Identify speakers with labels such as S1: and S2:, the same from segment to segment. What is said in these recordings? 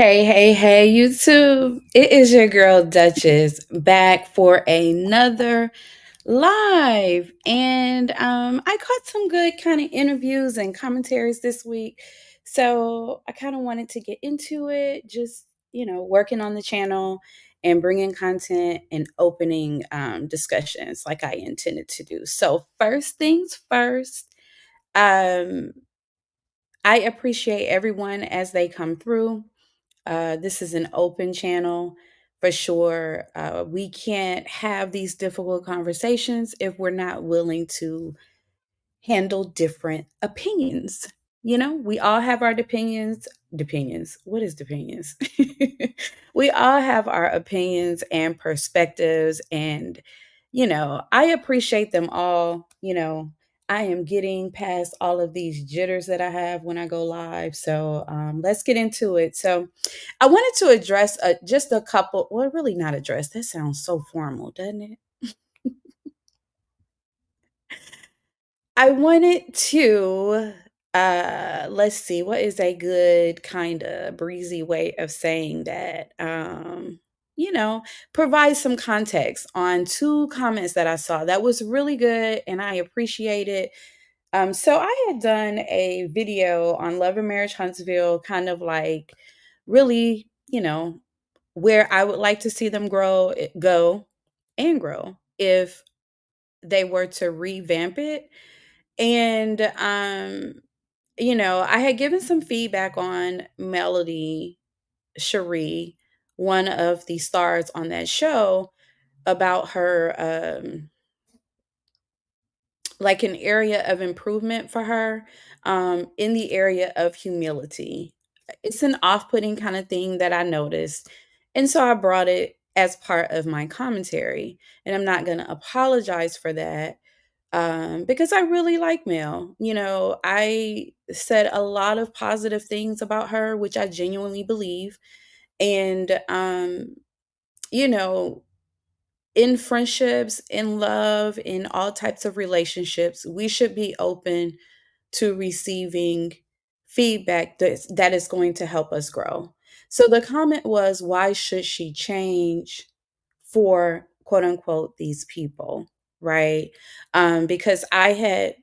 S1: Hey, YouTube. It is your girl Duchess back for another live. And I caught some good kind of interviews and commentaries this week. So I kind of wanted to get into it, just, working on the channel and bringing content and opening discussions like I intended to do. So, first things first, um, I appreciate everyone as they come through. This is an open channel for sure. We can't have these difficult conversations if we're not willing to handle different opinions. We all have our opinions. Opinions. What is opinions? We all have our opinions and perspectives, and I appreciate them all. I am getting past all of these jitters that I have when I go live. So let's get into it. So I wanted to address just a couple. Well, really not address. That sounds so formal, doesn't it? I wanted to let's see, what is a good kind of breezy way of saying that? You know, provide some context on two comments that I saw that was really good and I appreciate it. So I had done a video on Love and Marriage Huntsville, kind of like really, where I would like to see them go and grow if they were to revamp it. And I had given some feedback on Melody Cherie, one of the stars on that show, about her like an area of improvement for her in the area of humility. It's an off-putting kind of thing that I noticed. And so I brought it as part of my commentary. And I'm not going to apologize for that because I really like Mel. I said a lot of positive things about her, which I genuinely believe. And, you know, in friendships, in love, in all types of relationships, we should be open to receiving feedback that is going to help us grow. So the comment was, why should she change for quote unquote these people? Right. Because I had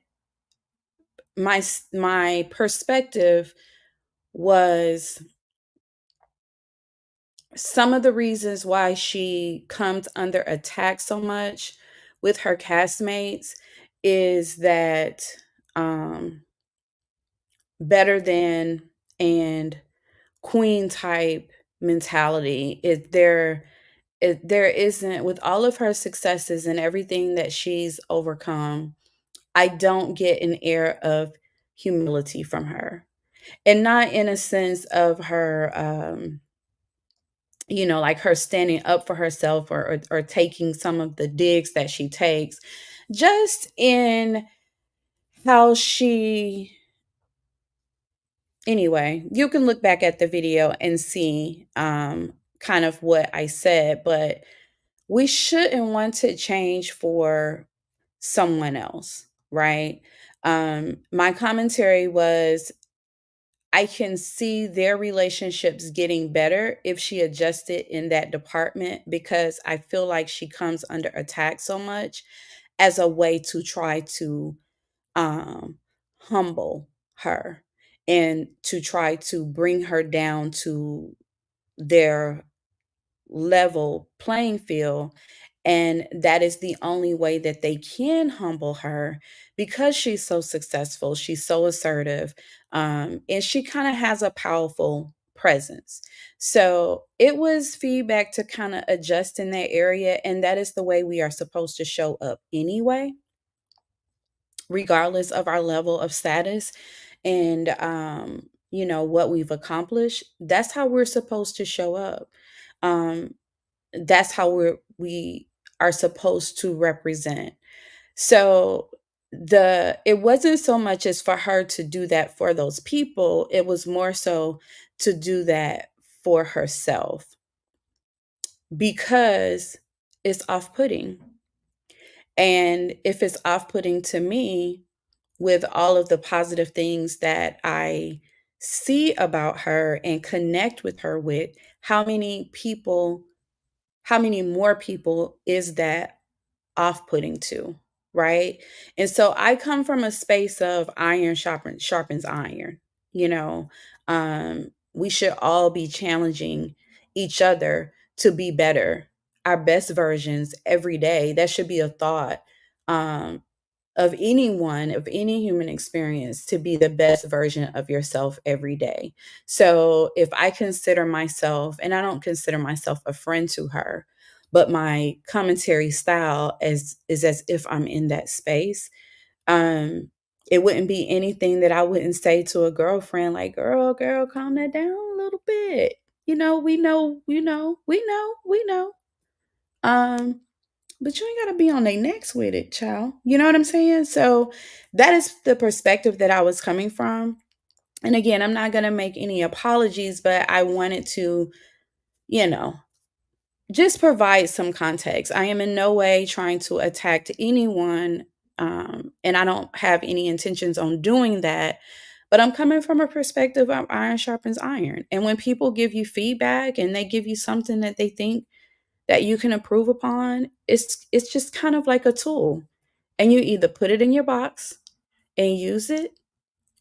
S1: my perspective was some of the reasons why she comes under attack so much with her castmates is that um better than and queen type mentality. There isn't, with all of her successes and everything that she's overcome, I don't get an air of humility from her. And not in a sense of her like her standing up for herself, or taking some of the digs that she takes, just in how she, anyway, you can look back at the video and see kind of what I said, but we shouldn't want to change for someone else, right? My commentary was, I can see their relationships getting better if she adjusted in that department, because I feel like she comes under attack so much as a way to try to um, humble her and to try to bring her down to their level playing field. And that is the only way that they can humble her, because she's so successful, she's so assertive, and she kind of has a powerful presence. So it was feedback to kind of adjust in that area. And that is the way we are supposed to show up anyway, regardless of our level of status and what we've accomplished. That's how we're supposed to show up. um that's how we are supposed to represent. So it wasn't so much as for her to do that for those people, it was more so to do that for herself, because it's off-putting. And if it's off-putting to me, with all of the positive things that I see about her and connect with her with, how many people, how many more people is that off-putting to, right? And so I come from a space of iron sharpens iron, you know. We should all be challenging each other to be better, our best versions every day. That should be a thought. Um, of anyone, of any human experience, to be the best version of yourself every day. So if I consider myself, and I don't consider myself a friend to her, but my commentary style is as if I'm in that space. Um, it wouldn't be anything that I wouldn't say to a girlfriend, like, girl, calm that down a little bit. We know. Um, but you ain't gotta be on their necks with it, child. You know what I'm saying? So that is the perspective that I was coming from. And again, I'm not gonna make any apologies, but I wanted to, you know, just provide some context. I am in no way trying to attack anyone, and I don't have any intentions on doing that. But I'm coming from a perspective of iron sharpens iron. And when people give you feedback and they give you something that they think that you can improve upon, it's just kind of like a tool. And you either put it in your box and use it,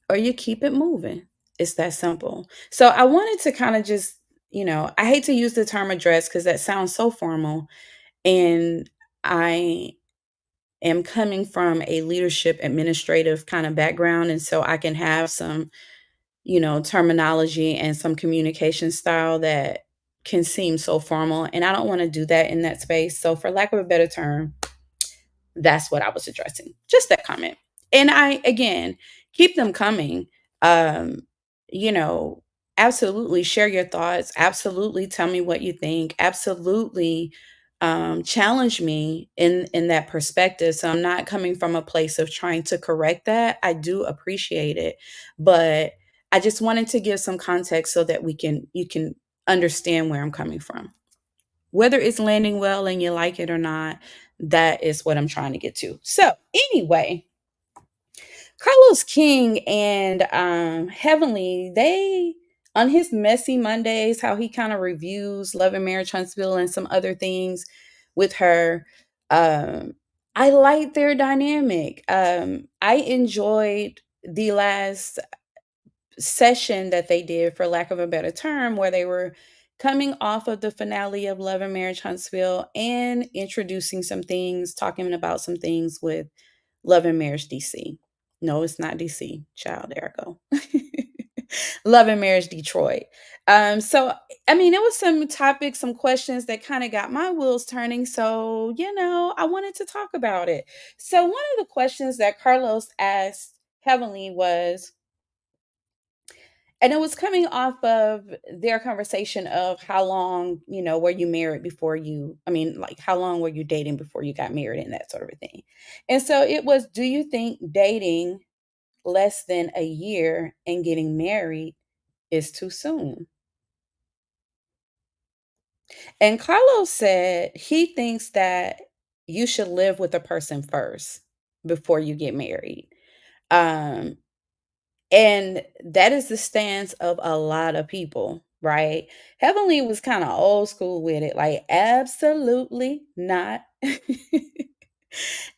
S1: or you keep it moving. It's that simple. So I wanted to kind of just, I hate to use the term address because that sounds so formal. And I am coming from a leadership administrative kind of background. And so I can have some, terminology and some communication style that can seem so formal. And I don't want to do that in that space. So, for lack of a better term, that's what I was addressing. Just that comment. And I, again, keep them coming. Um, you know, absolutely share your thoughts. Absolutely tell me what you think. Absolutely challenge me in that perspective. So I'm not coming from a place of trying to correct that. I do appreciate it, but I just wanted to give some context so that we can you can understand where I'm coming from. Whether it's landing well and you like it or not, that is what I'm trying to get to. So, anyway, Carlos King and Heavenly, they on his messy Mondays, how he kind of reviews Love and Marriage Huntsville and some other things with her. Um, I like their dynamic. I enjoyed the last session that they did, for lack of a better term, where they were coming off of the finale of Love and Marriage Huntsville and introducing some things, talking about some things with Love and Marriage DC. No, it's not DC. Child, there I go. Love and Marriage Detroit. So I mean, it was some topics, some questions that kind of got my wheels turning. So, I wanted to talk about it. So one of the questions that Carlos asked Heavenly was, and it was coming off of their conversation of how long, were you married before you, I mean, like how long were you dating before you got married and that sort of a thing. And so it was, do you think dating less than a year and getting married is too soon? And Carlos said he thinks that you should live with a person first before you get married. Um, And that is the stance of a lot of people, right? Heavenly was kind of old school with it, like, absolutely not.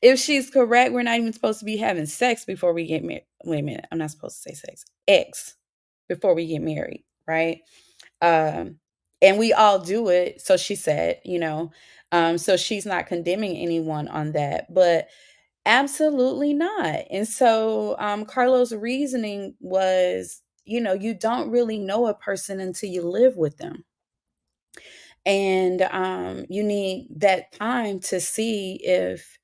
S1: If she's correct, we're not even supposed to be having sex before we get married. Wait a minute, I'm not supposed to say sex. X before we get married, right? Um, and we all do it. So she said, so she's not condemning anyone on that. But absolutely not. And so Carlos' reasoning was, you don't really know a person until you live with them. And you need that time to see if,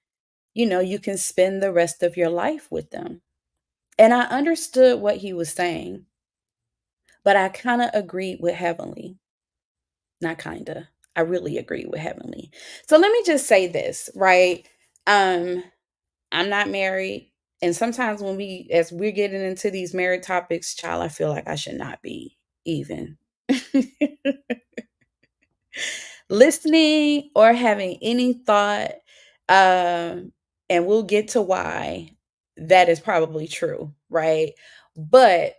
S1: you can spend the rest of your life with them. And I understood what he was saying, but I kind of agreed with Heavenly. Not kind of. I really agreed with Heavenly. So let me just say this, right? Um, I'm not married. And sometimes as we're getting into these married topics, child, I feel like I should not be even listening or having any thought. And we'll get to why that is probably true, right? But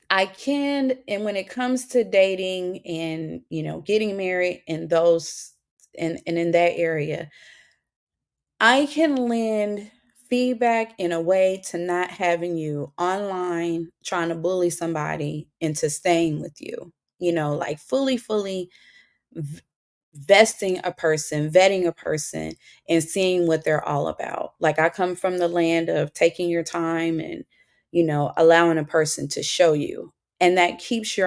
S1: I can, and when it comes to dating and, getting married and those, and in that area, I can lend feedback in a way to not having you online trying to bully somebody into staying with you. Like fully v- vesting a person, vetting a person, and seeing what they're all about. Like I come from the land of taking your time and, allowing a person to show you. And that keeps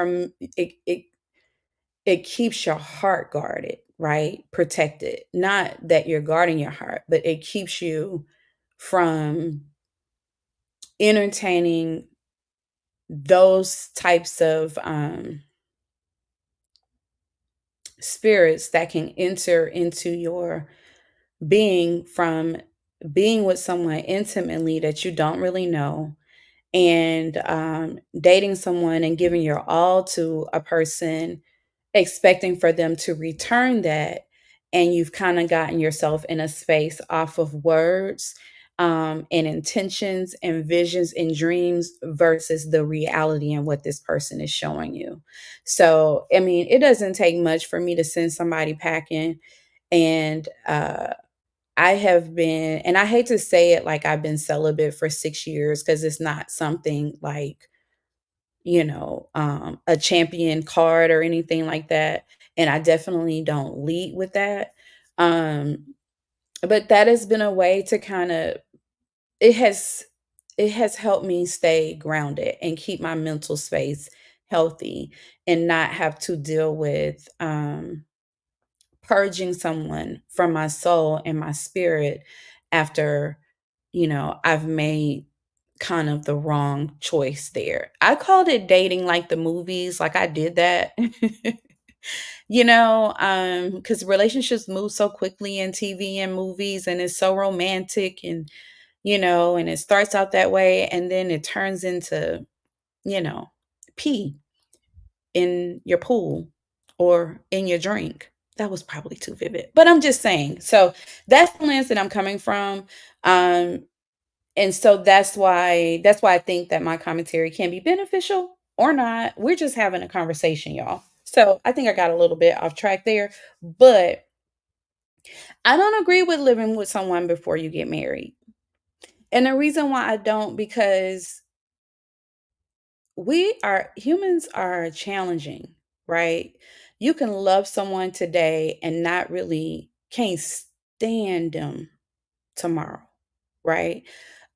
S1: it keeps your heart guarded, right? Protected. Not that you're guarding your heart, but it keeps you from entertaining those types of spirits that can enter into your being from being with someone intimately that you don't really know, and dating someone and giving your all to a person, expecting for them to return that. And you've kind of gotten yourself in a space off of words, and intentions and visions and dreams versus the reality and what this person is showing you. So, I mean, it doesn't take much for me to send somebody packing. And I have been, and I hate to say it like I've been celibate for 6 years because it's not something like, a champion card or anything like that. And I definitely don't lead with that. Um, but that has been a way to kind of, it has, it has helped me stay grounded and keep my mental space healthy and not have to deal with, purging someone from my soul and my spirit after, I've made kind of the wrong choice there. I called it dating like the movies, like I did that. Cuz relationships move so quickly in TV and movies, and it's so romantic, and it starts out that way and then it turns into, you know, pee in your pool or in your drink. That was probably too vivid, but I'm just saying. So that's the lens that I'm coming from. Um, and so that's why I think that my commentary can be beneficial or not. We're just having a conversation, y'all. So I think I got a little bit off track there, but I don't agree with living with someone before you get married. And the reason why I don't, because humans are challenging, right? You can love someone today and not really can't stand them tomorrow, right?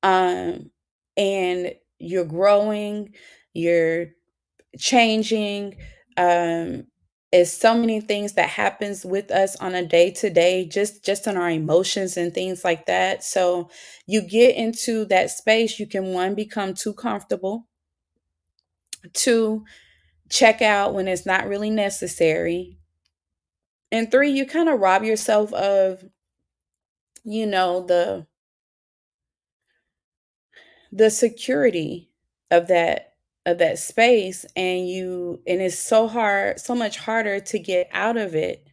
S1: Um and you're growing, you're changing. um it's so many things that happens with us on a day to day, just on our emotions and things like that. So you get into that space, you can, one, become too comfortable, two, check out when it's not really necessary, and three, you kind of rob yourself of, the security of that space, and it's so much harder to get out of it,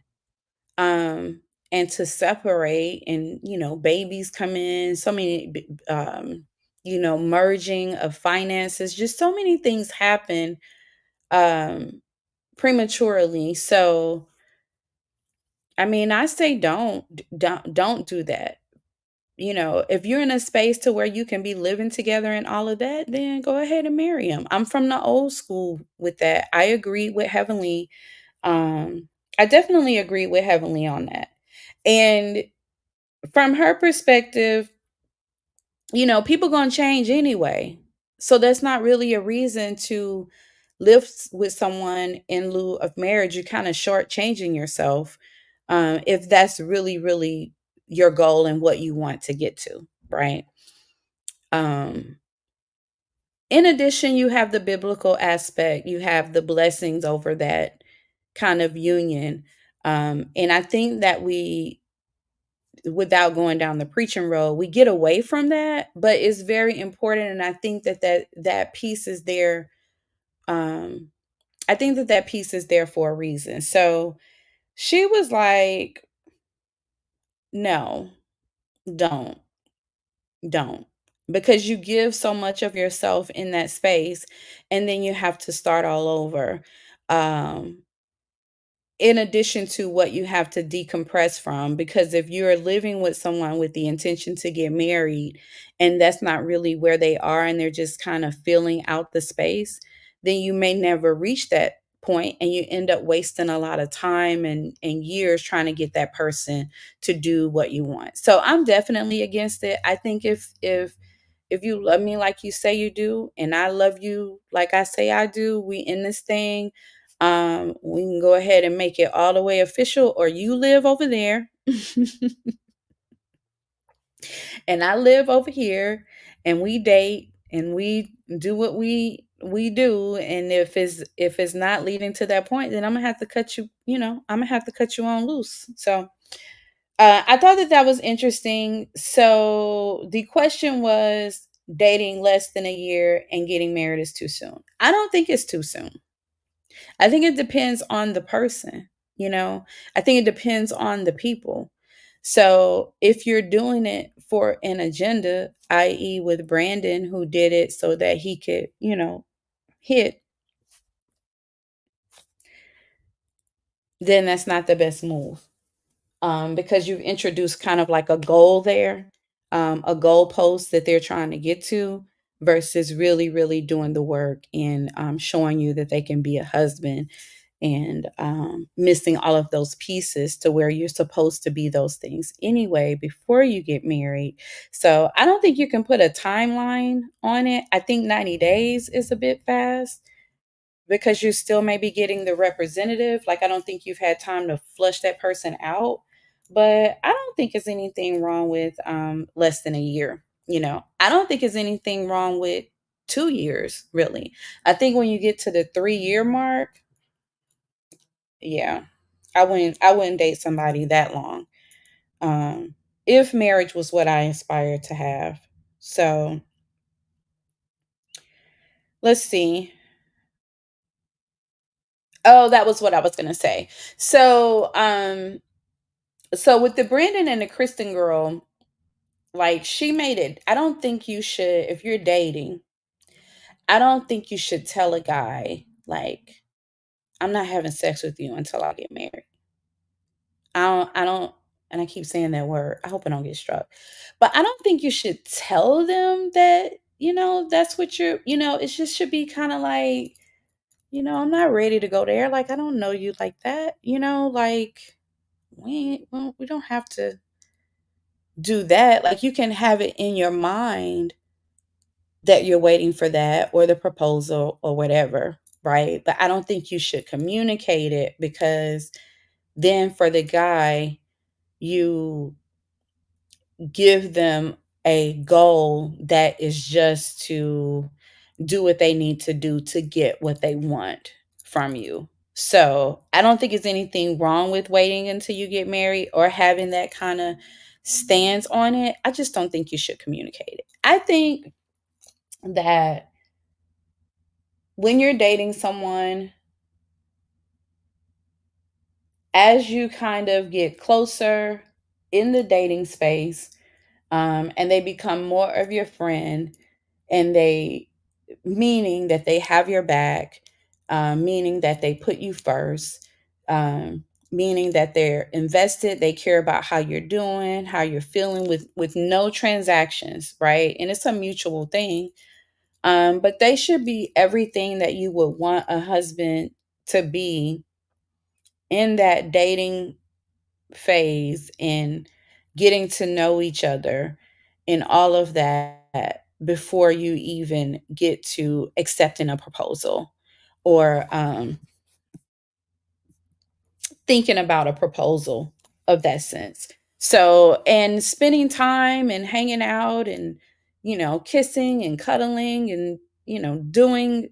S1: um and to separate, and babies come in, so many merging of finances, just so many things happen um prematurely. So I mean, I say don't do that. If you're in a space to where you can be living together and all of that, then go ahead and marry him. I'm from the old school with that. I agree with Heavenly. I definitely agree with Heavenly on that. And from her perspective, people gonna change anyway. So that's not really a reason to live with someone in lieu of marriage. You're kind of shortchanging yourself, if that's really, really your goal and what you want to get to, right? Um, in addition, you have the biblical aspect, you have the blessings over that kind of union. And I think that without going down the preaching road, we get away from that, but it's very important. And I think that piece is there. Um, I think that piece is there for a reason. So she was like, no, don't, don't. because you give so much of yourself in that space, and then you have to start all over. Um, in addition to what you have to decompress from, because if you're living with someone with the intention to get married and that's not really where they are and they're just kind of filling out the space, then you may never reach that point and you end up wasting a lot of time and years trying to get that person to do what you want. So I'm definitely against it. I think if you love me like you say you do, and I love you like I say I do, we in this thing. We can go ahead and make it all the way official, or you live over there and I live over here, and we date and we do what we do. And if it's not leading to that point, then I'm gonna have to cut you, I'm gonna have to cut you on loose. So I thought that was interesting. So the question was, dating less than a year and getting married is too soon. I don't think it's too soon. I think it depends on the person, you know. I think it depends on the people. So if you're doing it for an agenda, i.e., with Brandon, who did it so that he could, hit, then that's not the best move. Because you've introduced kind of like a goal there, a goal post that they're trying to get to, versus really, really doing the work and showing you that they can be a husband, and missing all of those pieces to where you're supposed to be those things anyway before you get married. So I don't think you can put a timeline on it. I think 90 days is a bit fast because you still may be getting the representative. Like, I don't think you've had time to flush that person out. But I don't think there's anything wrong with less than a year. I don't think there's anything wrong with 2 years, really. I think when you get to the 3 year mark, yeah, I wouldn't date somebody that long. Um, if marriage was what I aspired to have. So let's see. Oh, that was what I was gonna say. So with the Brandon and the Kristen girl, like, she made it. I don't think you should, if you're dating, I don't think you should tell a guy, like, I'm not having sex with you until I get married. I don't, and I keep saying that word. I hope I don't get struck. But I don't think you should tell them that, that's what it just should be kind of like, I'm not ready to go there. Like, I don't know you like that, like, we don't have to do that. Like, you can have it in your mind that you're waiting for that or the proposal or whatever, right? But I don't think you should communicate it, because then for the guy, you give them a goal that is just to do what they need to do to get what they want from you. So I don't think it's anything wrong with waiting until you get married or having that kind of stance on it. I just don't think you should communicate it. I think that when you're dating someone, as you kind of get closer in the dating space, and they become more of your friend, and they, meaning that they have your back, meaning that they put you first, meaning that they're invested, they care about how you're doing, how you're feeling, with no transactions, right? And it's a mutual thing. But they should be everything that you would want a husband to be in that dating phase, and getting to know each other and all of that before you even get to accepting a proposal, or thinking about a proposal of that sense. So, and spending time and hanging out and, kissing and cuddling and, doing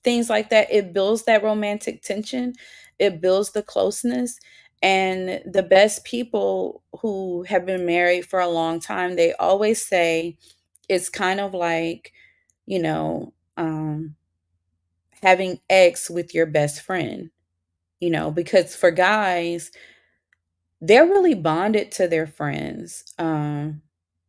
S1: things like that, it builds that romantic tension, it builds the closeness. And the best people who have been married for a long time, they always say it's kind of like, you know, um, having X with your best friend, because for guys, they're really bonded to their friends.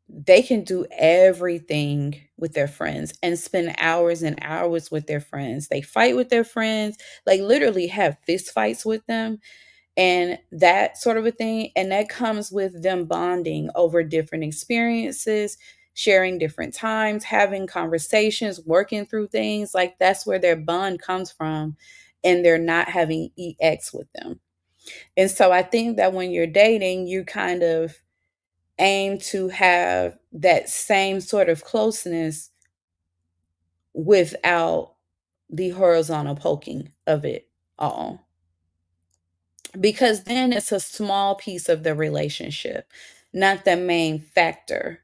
S1: they can do everything with their friends and spend hours and hours with their friends. They fight with their friends, like literally have fist fights with them and that sort of a thing. And that comes with them bonding over different experiences, sharing different times, having conversations, working through things. Like that's where their bond comes from. And they're not having EX with them. And so I think that when you're dating, you kind of aim to have that same sort of closeness without the horizontal poking of it all. Because then it's a small piece of the relationship, not the main factor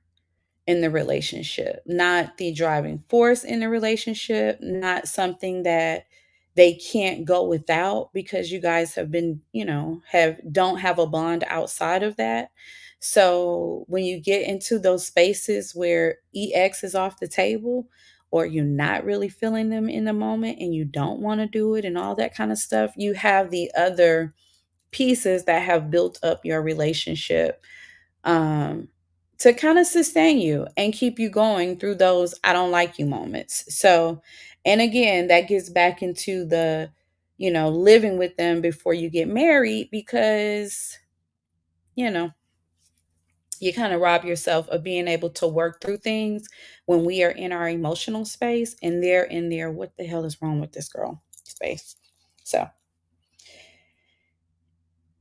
S1: in the relationship, not the driving force in the relationship, not something that they can't go without because you guys have been, have don't have a bond outside of that. So when you get into those spaces where EX is off the table or you're not really feeling them in the moment and you don't want to do it and all that kind of stuff, you have the other pieces that have built up your relationship um, to kind of sustain you and keep you going through those I don't like you moments. So, and again, that gets back into the, living with them before you get married because, you know, you kind of rob yourself of being able to work through things when we are in our emotional space and they're in there. What the hell is wrong with this girl space? So,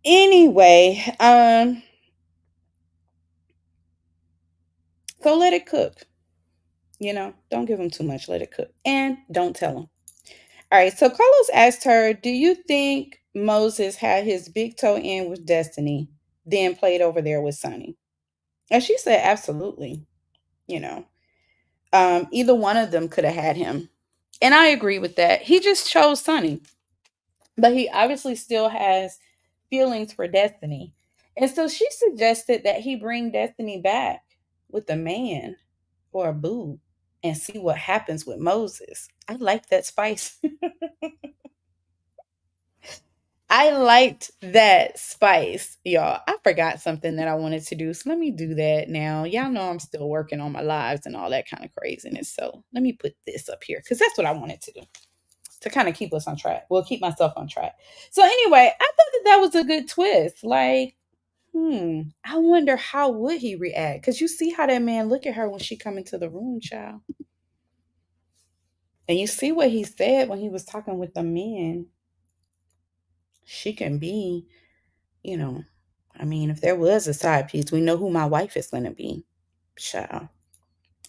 S1: anyway, so let it cook. Don't give them too much. Let it cook. And don't tell them. All right. So Carlos asked her, do you think Moses had his big toe in with Destiny, then played over there with Sonny? And she said, absolutely. You know, either one of them could have had him. And I agree with that. He just chose Sonny, but he obviously still has feelings for Destiny. And so she suggested that he bring Destiny back with a man or a boo and see what happens with Moses. I like that spice. I liked that spice, y'all. I forgot something that I wanted to do. So let me do that now. Y'all know I'm still working on my lives and all that kind of craziness. So let me put this up here because that's what I wanted to do to kind of keep us on track. Well, keep myself on track. So anyway, I thought that was a good twist. Like, I wonder how would he react? Because you see how that man look at her when she come into the room, child. And you see what he said when he was talking with the men. She can be, you know, I mean, if there was a side piece, we know who my wife is going to be. Child.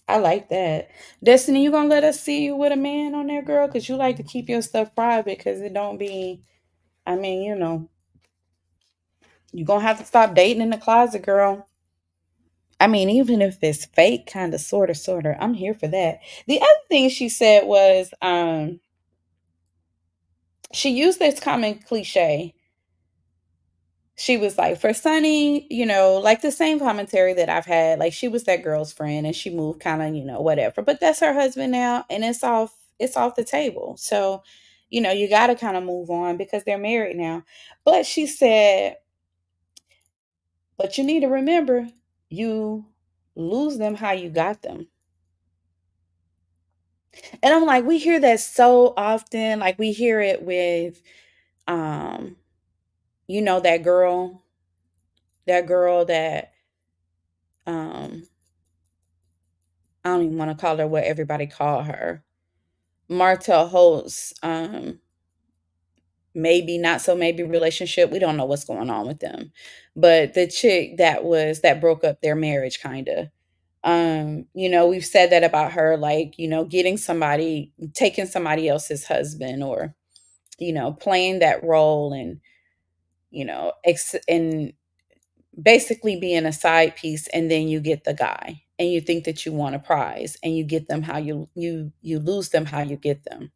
S1: I like that. Destiny, you going to let us see you with a man on there, girl? Because you like to keep your stuff private because it don't be, I mean, you're going to have to stop dating in the closet, girl. I mean, even if it's fake, kind of, sort of, I'm here for that. The other thing she said was she used this common cliche. She was like, for Sunny, like the same commentary that I've had, like she was that girl's friend and she moved kind of, whatever. But that's her husband now and it's off the table. So, you gotta kind of move on because they're married now. But she said, but you need to remember you lose them how you got them. And I'm like, we hear that so often. Like we hear it with um, that girl that um I don't even want to call her what everybody call her. Martell Holtz, maybe not so maybe relationship. We don't know what's going on with them. But the chick that broke up their marriage kind of. We've said that about her, like, taking somebody else's husband or, playing that role and, and basically being a side piece and then you get the guy and you think that you want a prize and you get them how you lose them how you get them,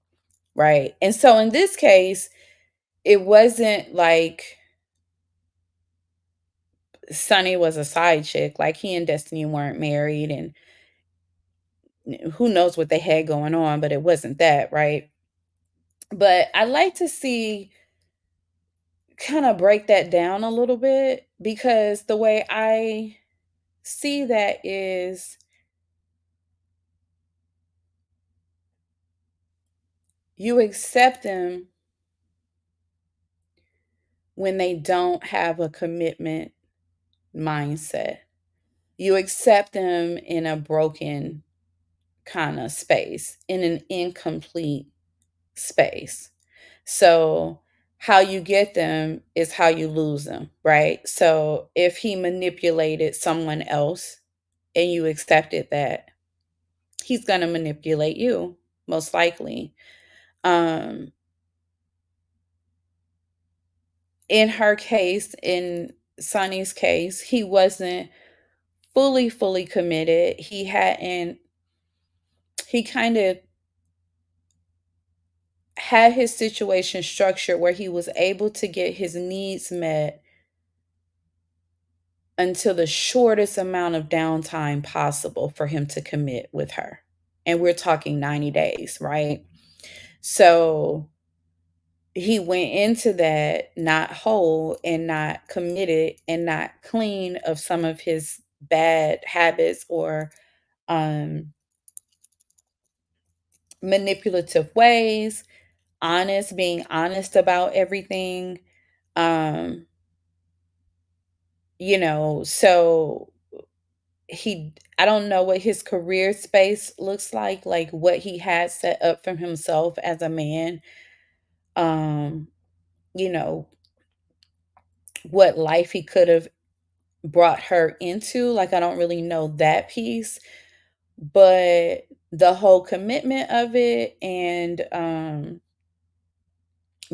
S1: right? And so in this case it wasn't like Sonny was a side chick, like he and Destiny weren't married and who knows what they had going on, but it wasn't that, right? But I like to see kind of break that down a little bit because the way I see that is you accept them when they don't have a commitment mindset. You accept them in a broken kind of space, in an incomplete space. So, how you get them is how you lose them, right? So, if he manipulated someone else and you accepted that, he's going to manipulate you, most likely. Um, in her case, in Sonny's case, he wasn't fully committed. He kind of had his situation structured where he was able to get his needs met until the shortest amount of downtime possible for him to commit with her. And we're talking 90 days, right? So he went into that not whole and not committed and not clean of some of his bad habits or um, manipulative ways, being honest about everything. Um, so I don't know what his career space looks like what he had set up for himself as a man. Um, you know, what life he could have brought her into. Like, I don't really know that piece, but the whole commitment of it and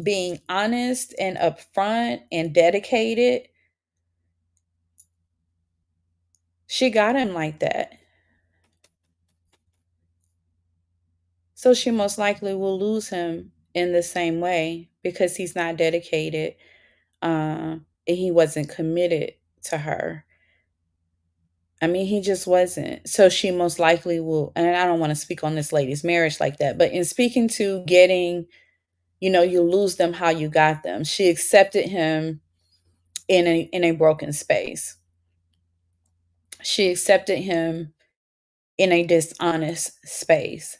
S1: being honest and upfront and dedicated, she got him like that. So she most likely will lose him in the same way because he's not dedicated and he wasn't committed to her. I mean, he just wasn't. So she most likely will, and I don't want to speak on this lady's marriage like that, but in speaking to getting, you lose them how you got them. She accepted him in a broken space. She accepted him in a dishonest space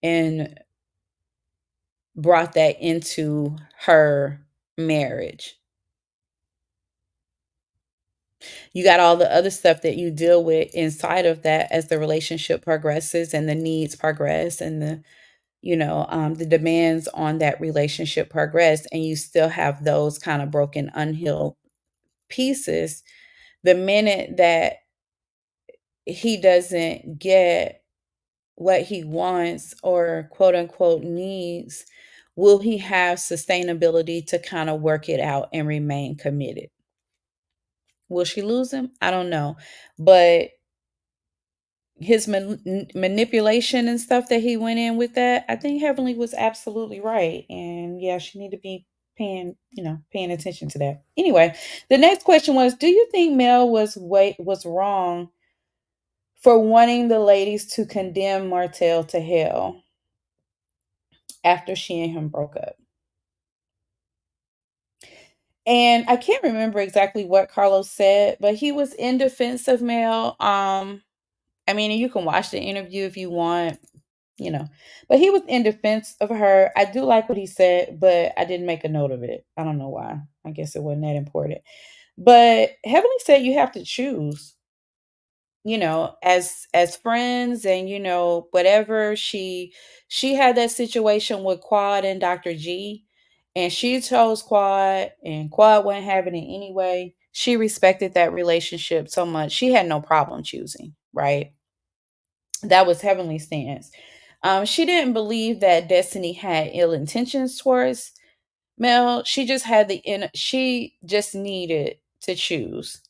S1: and brought that into her marriage. You got all the other stuff that you deal with inside of that as the relationship progresses and the needs progress and the demands on that relationship progress, and you still have those kind of broken, unhealed pieces. The minute that he doesn't get what he wants or quote unquote needs, will he have sustainability to kind of work it out and remain committed? Will she lose him? I don't know. But his manipulation and stuff that he went in with that, I think Heavenly was absolutely right. And yeah, she need to be paying attention to that. Anyway, the next question was, do you think Mel was wrong for wanting the ladies to condemn Martell to hell after she and him broke up? And I can't remember exactly what Carlos said, but he was in defense of Mel. I mean, you can watch the interview if you want, you know, but he was in defense of her. I do like what he said, but I didn't make a note of it. I don't know why. I guess it wasn't that important. But Heavenly said you have to choose, as friends, and whatever. She had that situation with Quad and Dr. G, and she chose Quad, and Quad wasn't having it anyway. She respected that relationship so much. She had no problem choosing, right? That was Heavenly's stance. She didn't believe that Destiny had ill intentions towards Mel. She just needed to choose.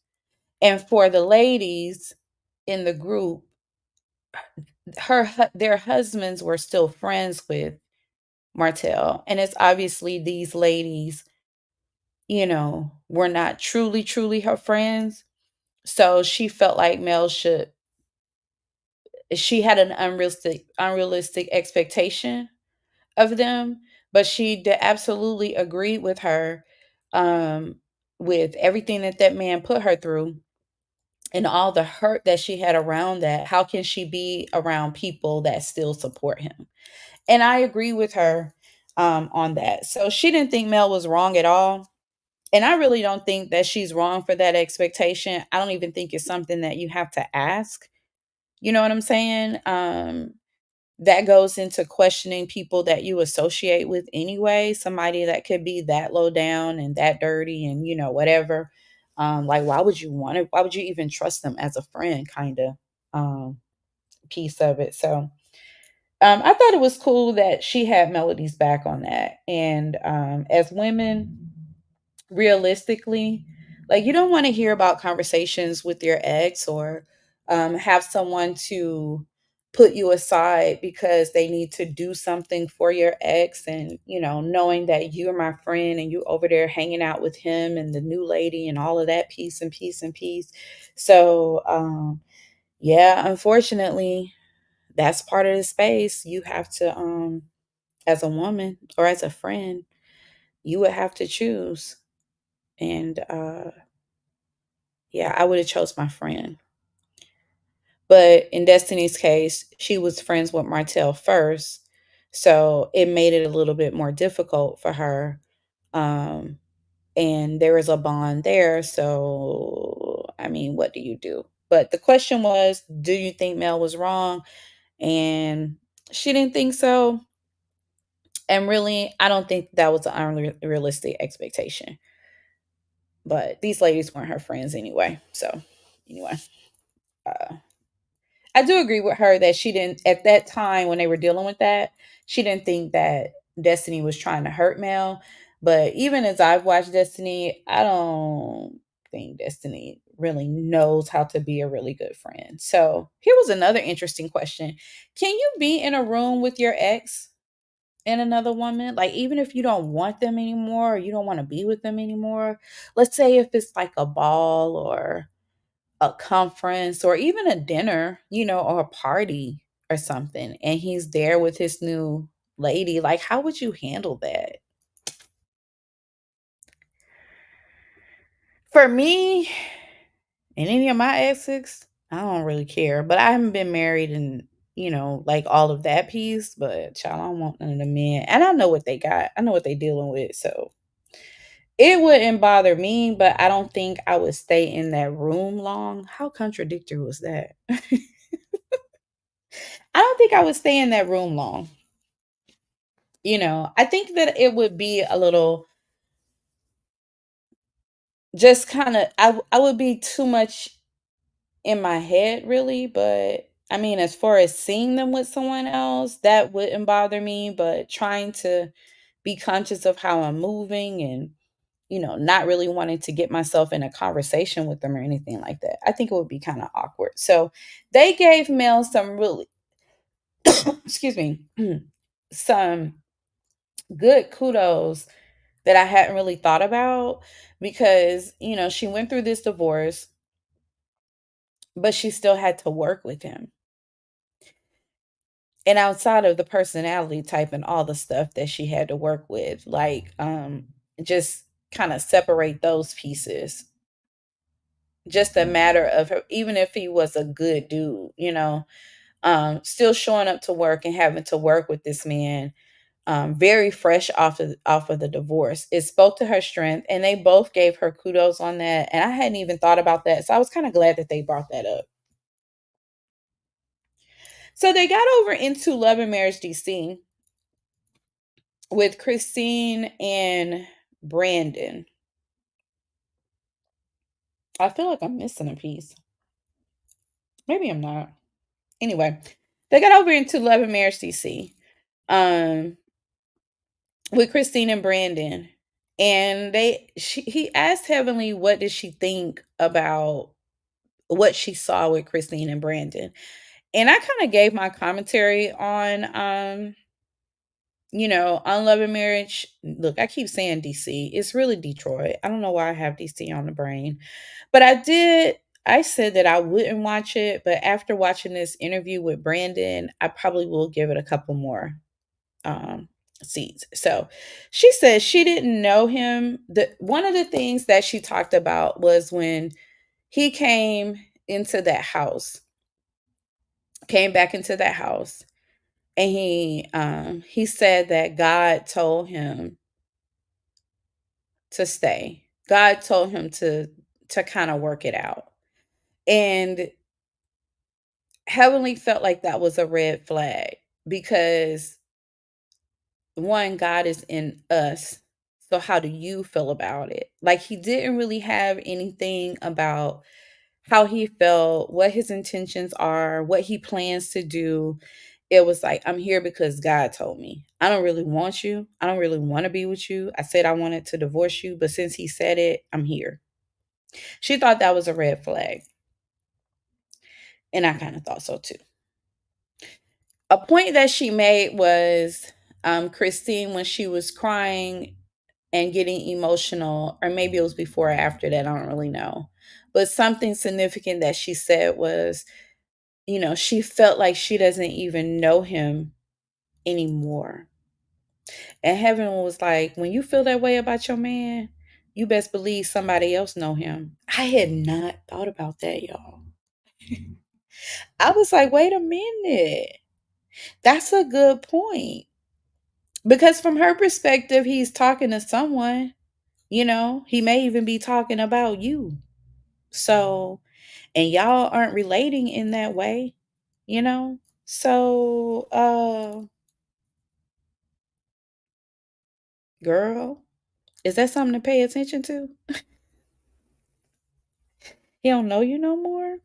S1: And for the ladies in the group, their husbands were still friends with Martell, and it's obviously these ladies, were not truly her friends. So she felt like Mel should. She had an unrealistic expectation of them, but she absolutely agreed with her, with everything that man put her through. and all the hurt that she had around that, how can she be around people that still support him? And I agree with her on that. So she didn't think Mel was wrong at all. And I really don't think that she's wrong for that expectation. I don't even think it's something that you have to ask. You know what I'm saying? That goes into questioning people that you associate with anyway. Somebody that could be that low down and that dirty and, whatever. Like, why would you want to, why would you even trust them as a friend, kind of piece of it? So, I thought it was cool that she had Melody's back on that. And as women, realistically, like, you don't want to hear about conversations with your ex, or have someone to put you aside because they need to do something for your ex, and knowing that you're my friend and you over there hanging out with him and the new lady and all of that, peace and peace and peace. So yeah, unfortunately, that's part of the space you have to, as a woman or as a friend, you would have to choose. And yeah, I would have chose my friend. But in Destiny's case, she was friends with Martell first, so it made it a little bit more difficult for her. Um, and there was a bond there, so I mean, what do you do? But the question was, do you think Mel was wrong? And she didn't think so. And really, I don't think that was an unrealistic expectation. But these ladies weren't her friends anyway. So, anyway, uh, I do agree with her that she didn't, at that time when they were dealing with that, she didn't think that Destiny was trying to hurt Mel. But even as I've watched Destiny, I don't think Destiny really knows how to be a really good friend. So here was another interesting question. Can you be in a room with your ex and another woman? Like, even if you don't want them anymore, or you don't want to be with them anymore, let's say if it's like a ball or a conference or even a dinner, or a party or something, and he's there with his new lady, like, how would you handle that? For me and any of my exes, I don't really care, but I haven't been married and, like all of that piece, but child, I don't want none of the men. And I know what they got. I know what they dealing with. So it wouldn't bother me, but I don't think I would stay in that room long. How contradictory was that? I don't think I would stay in that room long. I think that it would be a little, just kind of, I would be too much in my head, really. But I mean, as far as seeing them with someone else, that wouldn't bother me. But trying to be conscious of how I'm moving and, not really wanting to get myself in a conversation with them or anything like that, I think it would be kind of awkward. So they gave Mel some really, excuse me, some good kudos that I hadn't really thought about, because, she went through this divorce, but she still had to work with him. And outside of the personality type and all the stuff that she had to work with, like, just kind of separate those pieces. Just a matter of her, even if he was a good dude, still showing up to work and having to work with this man, very fresh off of the divorce. It spoke to her strength, and they both gave her kudos on that. And I hadn't even thought about that, so I was kind of glad that they brought that up. So they got over into Love and Marriage DC with Christine and Brandon. I feel like I'm missing a piece. Maybe I'm not. Anyway, they got over into Love and Marriage DC. Um, with Christine and Brandon. And he asked Heavenly what did she think about what she saw with Christine and Brandon. And I kind of gave my commentary on Love and Marriage. Look, I keep saying DC. It's really Detroit. I don't know why I have DC on the brain. But I said that I wouldn't watch it, but after watching this interview with Brandon, I probably will give it a couple more um seats. So she says she didn't know him. The one of the things that she talked about was when he came into that house, came back into that house, and he said that God told him to stay. God told him to kind of work it out. And Heavenly felt like that was a red flag because one, God is in us. So how do you feel about it? Like he didn't really have anything about how he felt, what his intentions are, what he plans to do. It was like, I'm here because God told me. I don't really want you. I don't really want to be with you. I said I wanted to divorce you, but since he said it, I'm here. She thought that was a red flag. And I kind of thought so too. A point that she made was Christine, when she was crying and getting emotional, or maybe it was before or after that, I don't really know. But something significant that she said was, she felt like she doesn't even know him anymore. And Heaven was like, when you feel that way about your man, you best believe somebody else know him. I had not thought about that, y'all. I was like, wait a minute. That's a good point. Because from her perspective, he's talking to someone, he may even be talking about you. So, and y'all aren't relating in that way, you know? So, girl, is that something to pay attention to? He don't know you no more?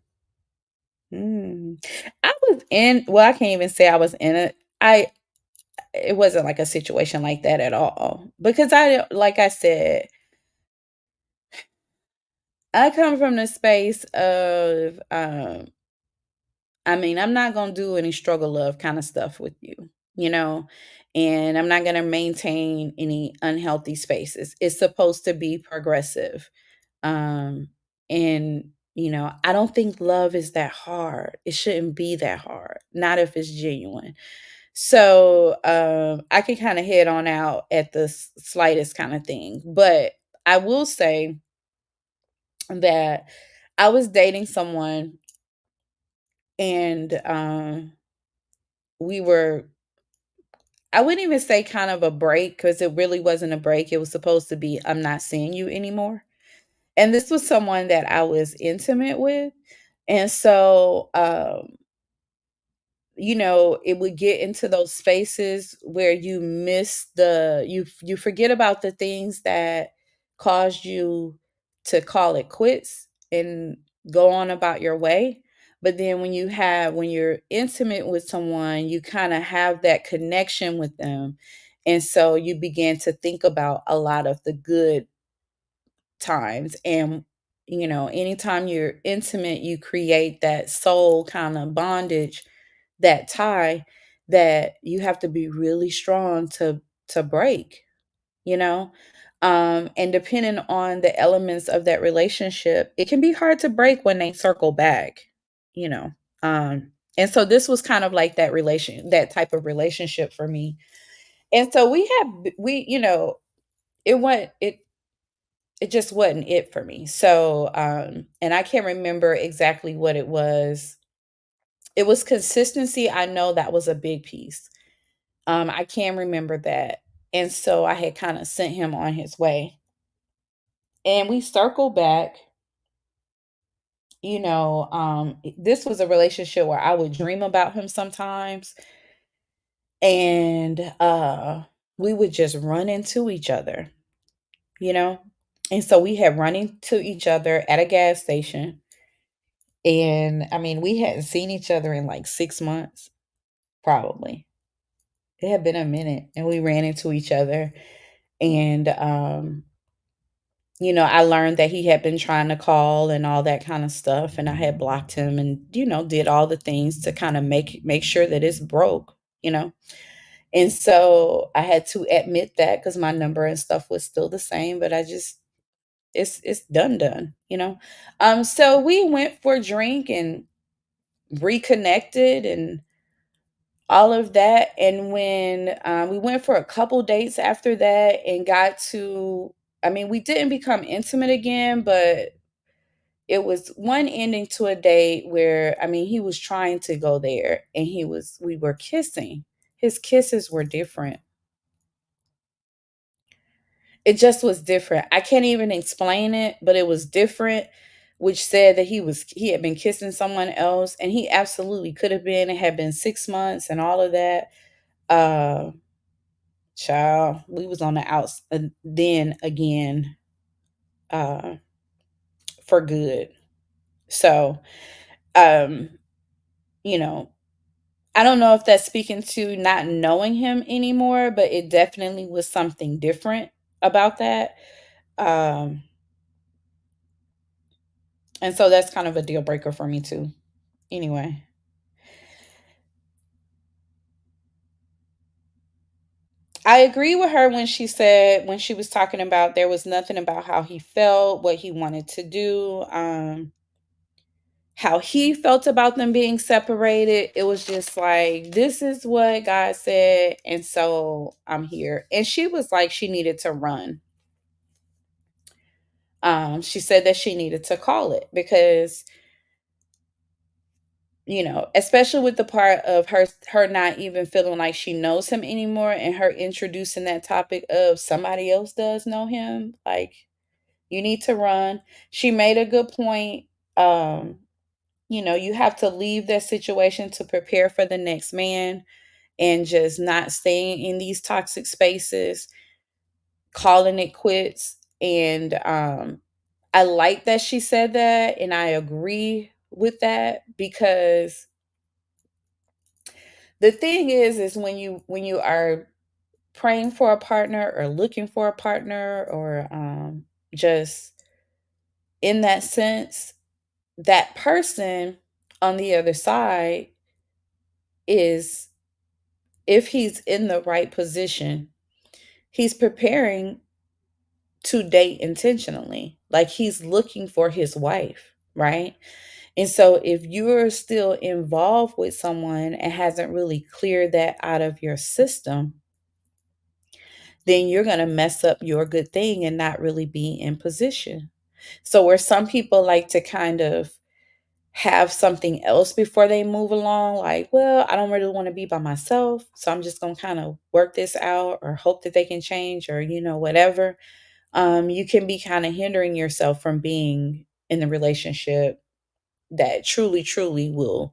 S1: Mm. I was in, well, I can't even say I was in it. It wasn't like a situation like that at all. Because like I said, I come from the space of, I mean, I'm not going to do any struggle love kind of stuff with you, you know, and I'm not going to maintain any unhealthy spaces. It's supposed to be progressive. Um, and, I don't think love is that hard. It shouldn't be that hard, not if it's genuine. So I can kind of head on out at the slightest kind of thing. But I will say that I was dating someone, and we were, I wouldn't even say kind of a break because it really wasn't a break. It was supposed to be, I'm not seeing you anymore. And this was someone that I was intimate with. And so, it would get into those spaces where you forget about the things that caused you to call it quits and go on about your way. But then when you're intimate with someone, you kind of have that connection with them. And so you begin to think about a lot of the good times. And anytime you're intimate, you create that soul kind of bondage, that tie that you have to be really strong to break, you know and depending on the elements of that relationship, it can be hard to break when they circle back, you know and so this was kind of like that type of relationship for me. And so it went it just wasn't it for me. So and I can't remember exactly what it was. It was consistency. I know that was a big piece. I can remember that. And so I had kind of sent him on his way. And we circled back. This was a relationship where I would dream about him sometimes. And we would just run into each other, you know? And so we had run into each other at a gas station. And I mean, we hadn't seen each other in like 6 months, probably. It had been a minute, and we ran into each other. And I learned that he had been trying to call and all that kind of stuff, and I had blocked him and did all the things to kind of make sure that it's broke. And so I had to admit that because my number and stuff was still the same, but I just it's done. So we went for a drink and reconnected and all of that. And when we went for a couple dates after that and got to, I mean, we didn't become intimate again, but it was one ending to a date where, I mean, he was trying to go there and we were kissing. His kisses were different. It just was different. I can't even explain it, but it was different, which said that he had been kissing someone else, and he absolutely could have been. It had been 6 months and all of that. Uh, Child, we was on the outs then again, uh, for good. So, um, you know, I don't know if that's speaking to not knowing him anymore, but it definitely was something different about that. Um, and so that's kind of a deal breaker for me too. Anyway, I agree with her when she said, when she was talking about there was nothing about how he felt, what he wanted to do, how he felt about them being separated. It was just like, this is what God said, and so I'm here. And she was like, she needed to run. She said that she needed to call it because, especially with the part of her not even feeling like she knows him anymore, and her introducing that topic of somebody else does know him. Like, you need to run. She made a good point. Um, you have to leave that situation to prepare for the next man, and just not staying in these toxic spaces, calling it quits. And I like that she said that, and I agree with that, because the thing is when you are praying for a partner or looking for a partner, or just in that sense, that person on the other side is, if he's in the right position, he's preparing to date intentionally. Like, he's looking for his wife, right? And so if you're still involved with someone and hasn't really cleared that out of your system, then you're going to mess up your good thing and not really be in position. So where some people like to kind of have something else before they move along, like, well, I don't really want to be by myself, so I'm just going to kind of work this out or hope that they can change, or whatever. You can be kind of hindering yourself from being in the relationship that truly, truly will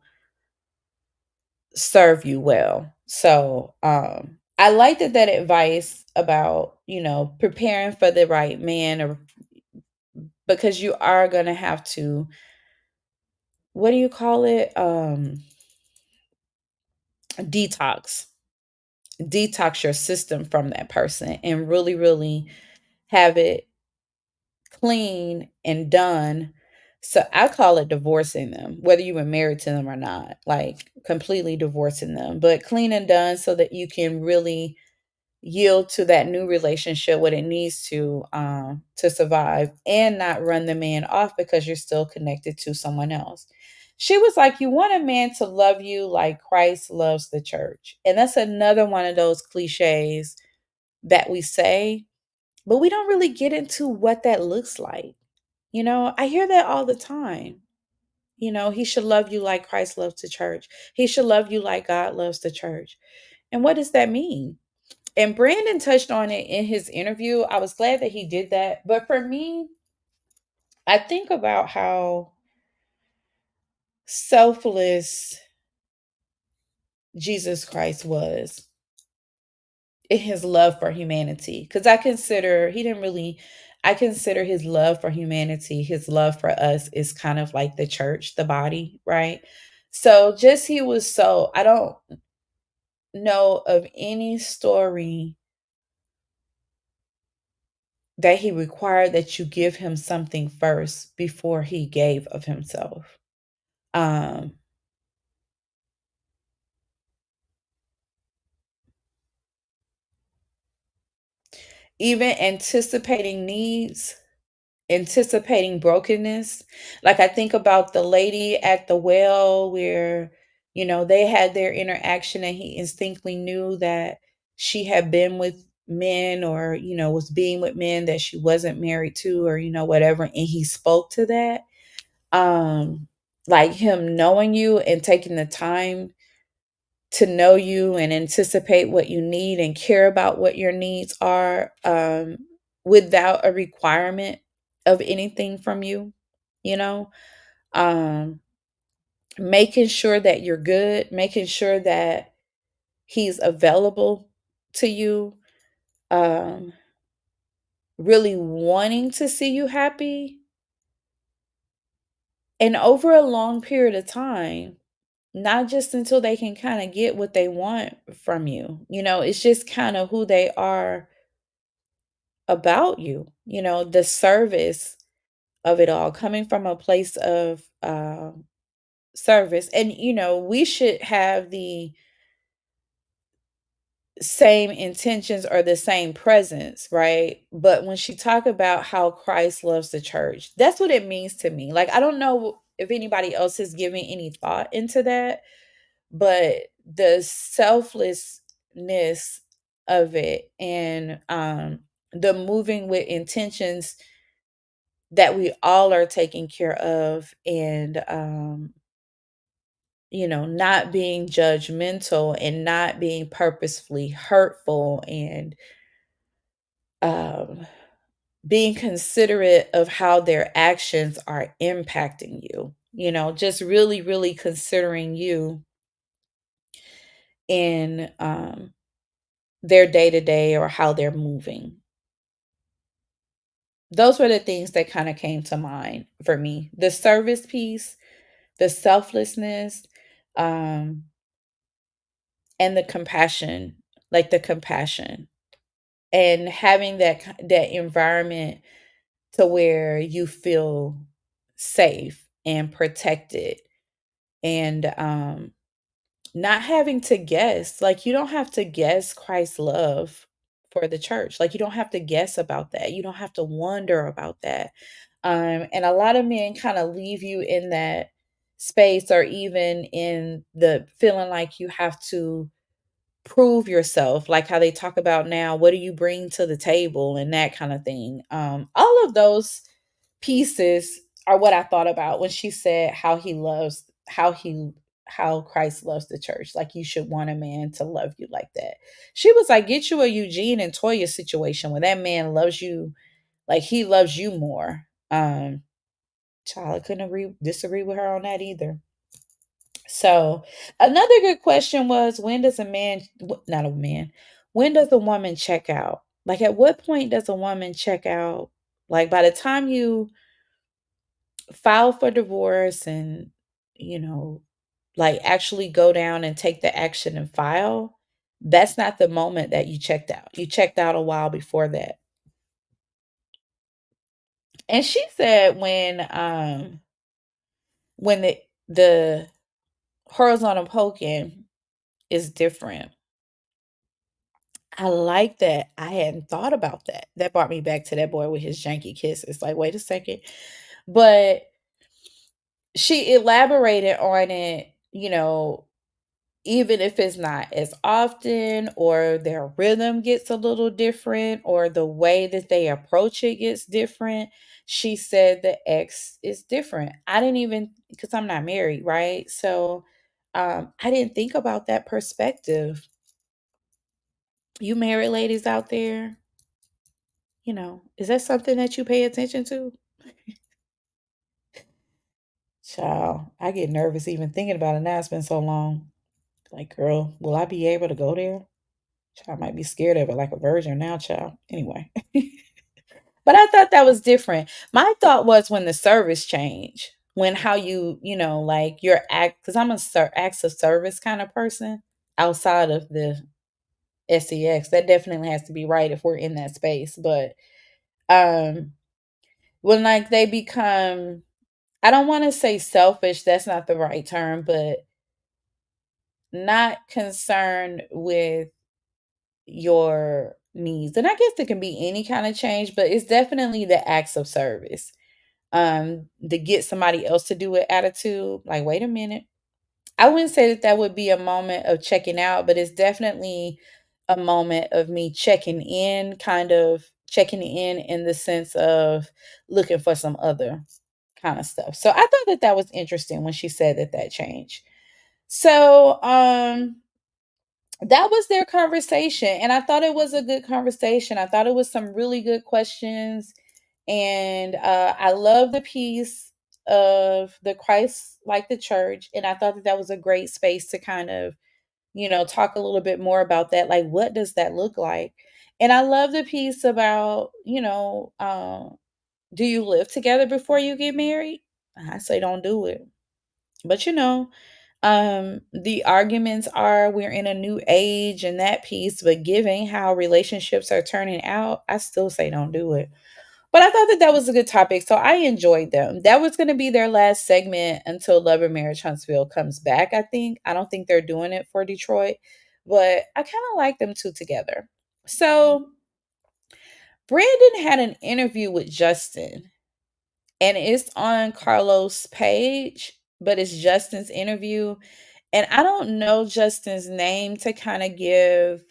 S1: serve you well. So, I liked that advice about, preparing for the right man, or because you are going to have to, what do you call it? Detox. Detox your system from that person and really, really have it clean and done. So I call it divorcing them, whether you were married to them or not, like completely divorcing them, but clean and done, so that you can really yield to that new relationship what it needs to survive, and not run the man off because you're still connected to someone else. She was like, you want a man to love you like Christ loves the church. And that's another one of those cliches that we say, but we don't really get into what that looks like. I hear that all the time. He should love you like Christ loves the church. He should love you like God loves the church. And what does that mean? And Brandon touched on it in his interview. I was glad that he did that. But for me, I think about how selfless Jesus Christ was in his love for humanity. Because I consider his love for humanity, his love for us is kind of like the church, the body, right? So just I don't know of any story that he required that you give him something first before he gave of himself. Um, Even anticipating needs, anticipating brokenness. Like, I think about the lady at the well where, they had their interaction, and he instinctively knew that she had been with men, or, was being with men that she wasn't married to, or, whatever. And he spoke to that. um like him knowing you and taking the time to know you and anticipate what you need and care about what your needs are, without a requirement of anything from you, you know, um, making sure that you're good, making sure that he's available to you, um, really wanting to see you happy. And over a long period of time, not just until they can kind of get what they want from you. It's just kind of who they are about you, the service of it all, coming from a place of service. And, we should have the same intentions or the same presence, right? But when she talk about how Christ loves the church, that's what it means to me. Like, I don't know if anybody else has given any thought into that, but the selflessness of it, and the moving with intentions that we all are taking care of, and not being judgmental and not being purposefully hurtful, and um being considerate of how their actions are impacting you, just really really considering you in their day to day, or how they're moving. Those were the things that kind of came to mind for me: the service piece, the selflessness, um and the compassion, like the compassion, and having that environment to where you feel safe and protected, and not having to guess. Like, you don't have to guess Christ's love for the church. Like, you don't have to guess about that. You don't have to wonder about that. And a lot of men kind of leave you in that space, or even in the feeling like you have to prove yourself, like how they talk about now, what do you bring to the table, and that kind of thing. All of those pieces are what I thought about when she said how Christ loves the church. Like, you should want a man to love you like that. She was like, get you a Eugene and Toya situation where that man loves you like he loves you more. Child, I couldn't disagree with her on that either. So, another good question was, when does a man, not a man, when does a woman check out? Like, at what point does a woman check out? Like, by the time you file for divorce, and, you know, like actually go down and take the action and file, that's not the moment that you checked out. You checked out a while before that. And she said when the horizontal poking is different. I like that. I hadn't thought about that. That brought me back to that boy with his janky kiss. It's like, wait a second. But she elaborated on it, even if it's not as often, or their rhythm gets a little different, or the way that they approach it gets different. She said the X is different. I didn't even, because I'm not married, right? So I didn't think about that perspective. You married ladies out there, is that something that you pay attention to? Child, I get nervous even thinking about it now. It's been so long. Like, girl, will I be able to go there? Child, I might be scared of it like a virgin now, child. Anyway. But I thought that was different. My thought was when the service changed, when how like your act, because I'm a acts of service kind of person outside of the sex. That definitely has to be right if we're in that space. But um when like they become, I don't want to say selfish, that's not the right term, but not concerned with your needs. And I guess it can be any kind of change, but it's definitely the acts of service. To get somebody else to do it attitude, like, wait a minute. I wouldn't say that that would be a moment of checking out, but it's definitely a moment of me checking in, kind of checking in the sense of looking for some other kind of stuff. So I thought that that was interesting when she said that that changed. So that was their conversation, and I thought it was a good conversation. I thought it was some really good questions, and I love the piece of the Christ like the church, and I thought that that was a great space to kind of, talk a little bit more about that. Like, what does that look like? And I love the piece about, do you live together before you get married? I say don't do it. But the arguments are we're in a new age and that piece, but given how relationships are turning out, I still say don't do it. But I thought that that was a good topic, so I enjoyed them. That was going to be their last segment until Love and Marriage Huntsville comes back, I think. I don't think they're doing it for Detroit, but I kind of like them two together. So Brandon had an interview with Justin, and it's on Carlos' page, but it's Justin's interview. And I don't know Justin's name to kind of give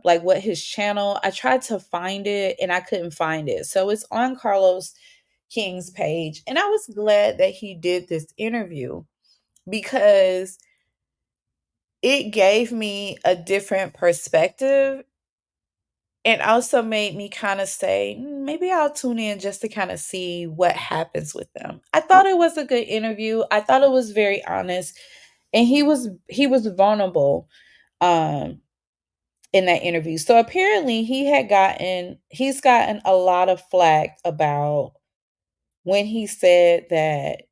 S1: like what his channel. I tried to find it and I couldn't find it. So it's on Carlos King's page. And I was glad that he did this interview because it gave me a different perspective and also made me kind of say, maybe I'll tune in just to kind of see what happens with them. I thought it was a good interview. I thought it was very honest, and he was vulnerable um in that interview. So apparently he's gotten a lot of flack about when he said that,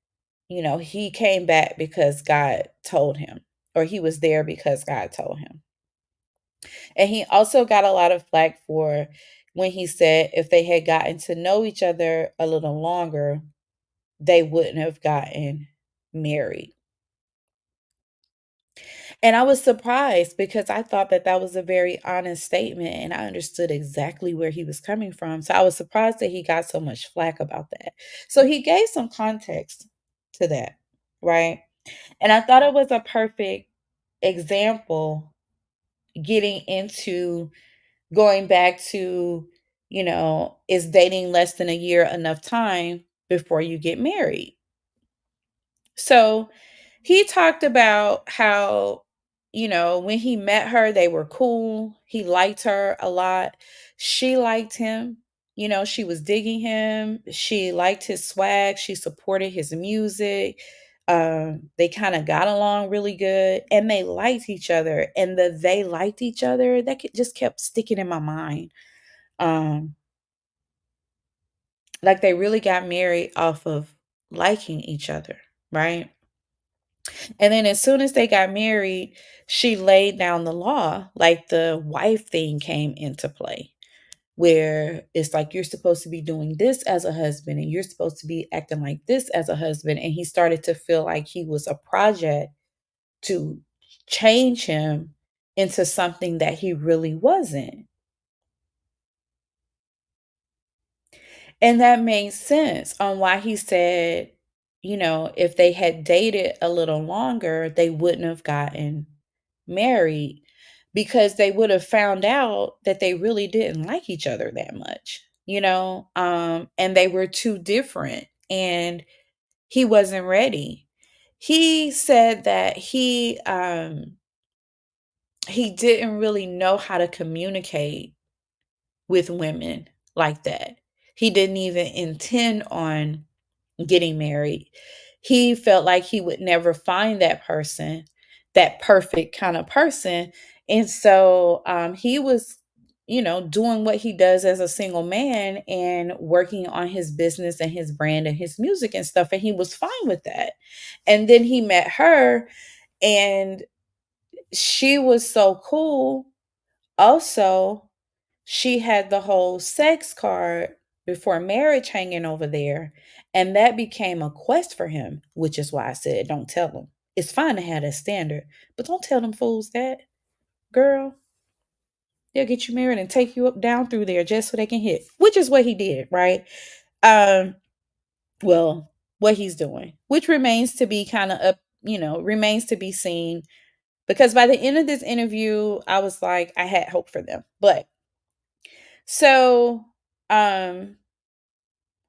S1: he came back because God told him, or he was there because God told him. And he also got a lot of flack for when he said if they had gotten to know each other a little longer, they wouldn't have gotten married. And I was surprised because I thought that that was a very honest statement and I understood exactly where he was coming from. So I was surprised that he got so much flack about that. So he gave some context to that, right? And I thought it was a perfect example getting into going back to, is dating less than a year enough time before you get married? So he talked about how, when he met her, they were cool. He liked her a lot. She liked him. She was digging him. She liked his swag. She supported his music. They kind of got along really good and they liked each other. And they liked each other, just kept sticking in my mind. Um, like they really got married off of liking each other, right? And then as soon as they got married, she laid down the law. Like the wife thing came into play, where it's like you're supposed to be doing this as a husband and you're supposed to be acting like this as a husband. And he started to feel like he was a project to change him into something that he really wasn't. And that made sense on why he said, if they had dated a little longer, they wouldn't have gotten married because they would have found out that they really didn't like each other that much, and they were too different and he wasn't ready. He said that he didn't really know how to communicate with women like that. He didn't even intend on getting married. He felt like he would never find that person, that perfect kind of person. And so he was, doing what he does as a single man and working on his business and his brand and his music and stuff. And he was fine with that. And then he met her and she was so cool. Also, she had the whole sex card before marriage hanging over there. And that became a quest for him, which is why I said, don't tell them. It's fine to have that standard, but don't tell them fools that. Girl, they'll get you married and take you up down through there just so they can hit, which is what he did, right? Um, well, what he's doing, which remains to be kind of up, remains to be seen. Because by the end of this interview, I was like, I had hope for them. But so, um,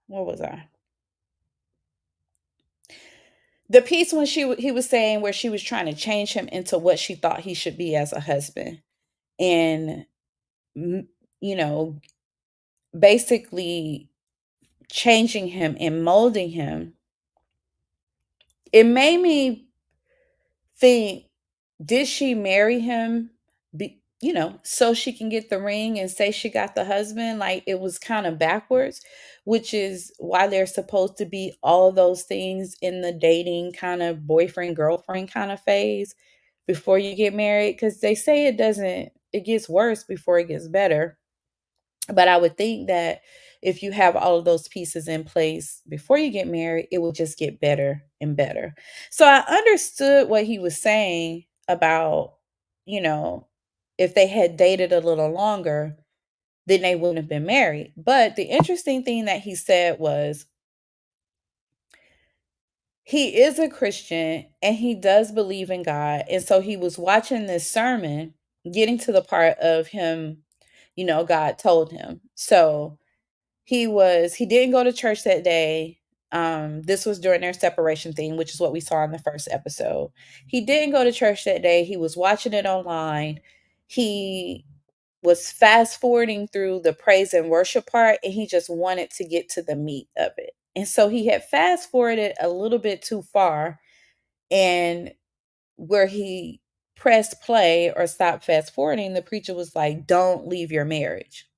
S1: what was I? The piece when he was saying where she was trying to change him into what she thought he should be as a husband, and m- you know, basically changing him and molding him, it made me think, did she marry him so she can get the ring and say she got the husband? Like, it was kind of backwards, which is why there's supposed to be all those things in the dating kind of boyfriend girlfriend kind of phase before you get married, because they say it gets worse before it gets better. But I would think that if you have all of those pieces in place before you get married, it will just get better and better. So I understood what he was saying about, you know, if they had dated a little longer, then they wouldn't have been married. But the interesting thing that he said was, he is a Christian and he does believe in God. And so he was watching this sermon, getting to the part of him, God told him. So he didn't go to church that day. This was during their separation thing, which is what we saw in the first episode. He didn't go to church that day. He was watching it online. He was fast forwarding through the praise and worship part, and he just wanted to get to the meat of it. And so he had fast forwarded a little bit too far, and where he pressed play or stopped fast forwarding, the preacher was like, "Don't leave your marriage."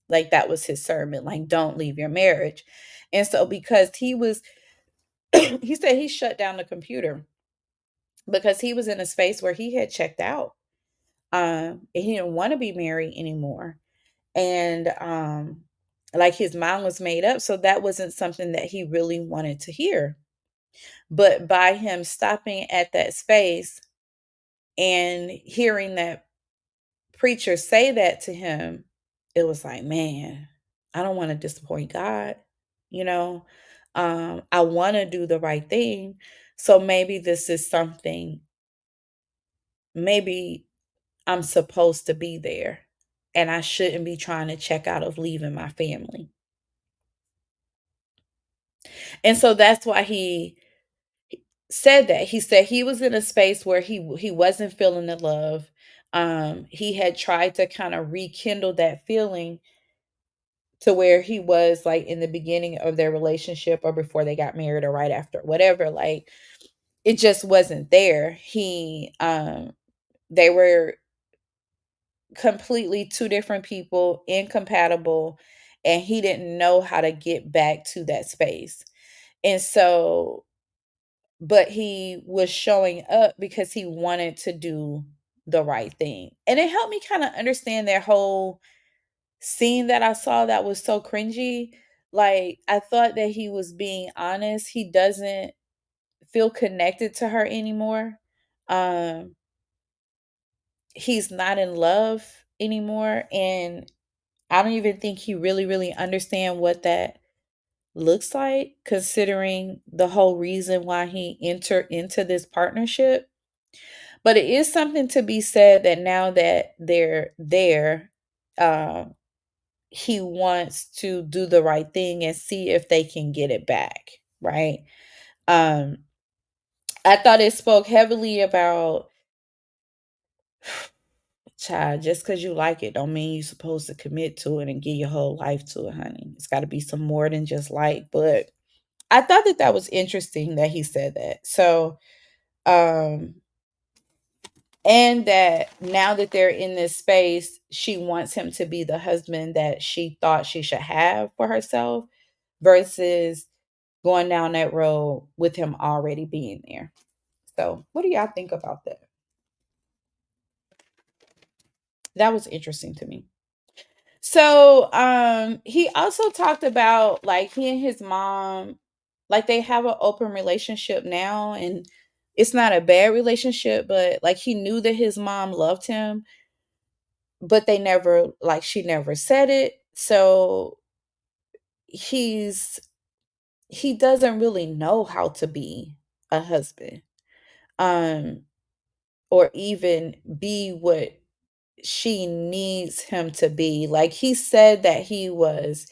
S1: Like, that was his sermon, like, don't leave your marriage. And so because he was he said he shut down the computer because he was in a space where he had checked out. And he didn't want to be married anymore. And like, his mind was made up, so that wasn't something that he really wanted to hear. But by him stopping at that space and hearing that preacher say that to him, it was like, man, I don't want to disappoint God, you know. I want to do the right thing. So maybe this is something, maybe I'm supposed to be there and I shouldn't be trying to check out of leaving my family. And so that's why he said that. He said he was in a space where he wasn't feeling the love. He had tried to kind of rekindle that feeling to where he was, like, in the beginning of their relationship or before they got married or right after, whatever. Like, it just wasn't there. They were completely two different people, incompatible, and he didn't know how to get back to that space. And so, but he was showing up because he wanted to do the right thing. And it helped me kind of understand their whole scene that I saw that was so cringy. Like, I thought that he was being honest. He doesn't feel connected to her anymore. Um, he's not in love anymore. And I don't even think he really, really understand what that looks like, considering the whole reason why he entered into this partnership. But it is something to be said that now that they're there, um, he wants to do the right thing and see if they can get it back, right? Um, I thought it spoke heavily about, child, just because you like it don't mean you're supposed to commit to it and give your whole life to it, honey. It's got to be some more than just like. But I thought that that was interesting that he said that. So, um, and that now that they're in this space, she wants him to be the husband that she thought she should have for herself versus going down that road with him already being there. So, what do y'all think about that? That was interesting to me. So, he also talked about, like, he and his mom, like, they have an open relationship now, and it's not a bad relationship, but like, he knew that his mom loved him, but she never said it. So he's he doesn't really know how to be a husband. Um or even be what she needs him to be. Like, he said that he was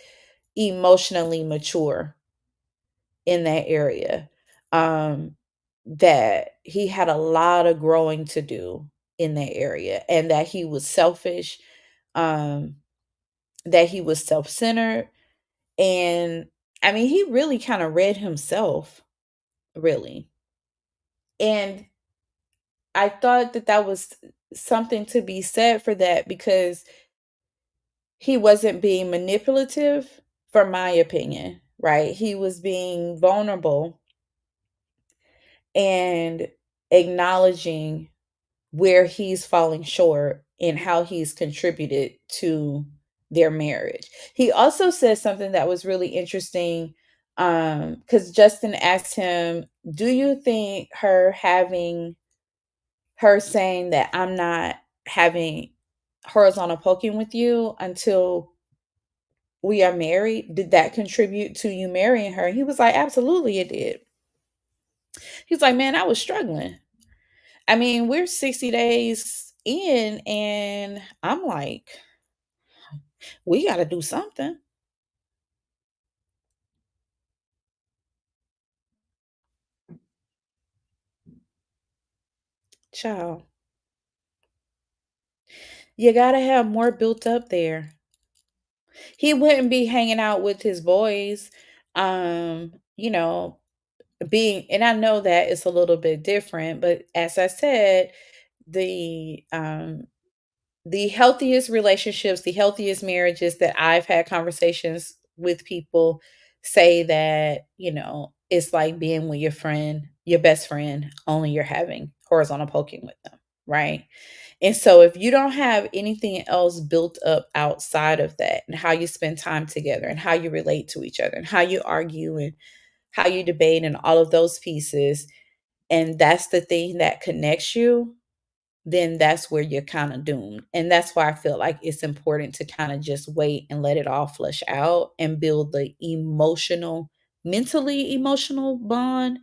S1: emotionally mature in that area. Um that he had a lot of growing to do in that area, and that he was selfish, um, that he was self-centered, and I mean, he really kind of read himself, really. And I thought that that was something to be said for that, because he wasn't being manipulative, for my opinion, right? He was being vulnerable and acknowledging where he's falling short and how he's contributed to their marriage. He also said something that was really interesting, cuz Justin asked him, "Do you think her saying that I'm not having horizontal poking with you until we are married, did that contribute to you marrying her?" He was like, "Absolutely it did." He's like, "Man, I was struggling. I mean, we're 60 days in and I'm like, we got to do something." Child, you got to have more built up there. He wouldn't be hanging out with his boys, you know, being, and I know that it's a little bit different, but as I said, the the healthiest relationships, the healthiest marriages that I've had conversations with people say that, it's like being with your friend, your best friend, only you're having horizontal poking with them, right? And so if you don't have anything else built up outside of that, and how you spend time together and how you relate to each other and how you argue and how you debate and all of those pieces, and that's the thing that connects you, then that's where you're kind of doomed. And that's why I feel like it's important to kind of just wait and let it all flush out and build the mentally emotional bond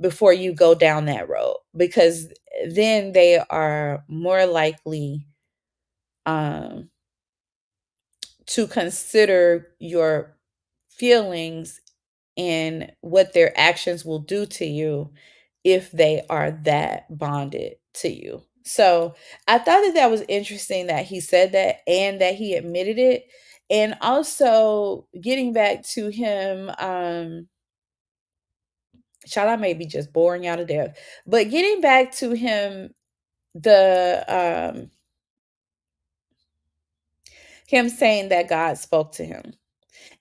S1: before you go down that road, because then they are more likely um, to consider your feelings and what their actions will do to you if they are that bonded to you. So I thought that that was interesting that he said that and that he admitted it. And also getting back to him, child, I may be just boring out of death, but getting back to him, the him saying that God spoke to him.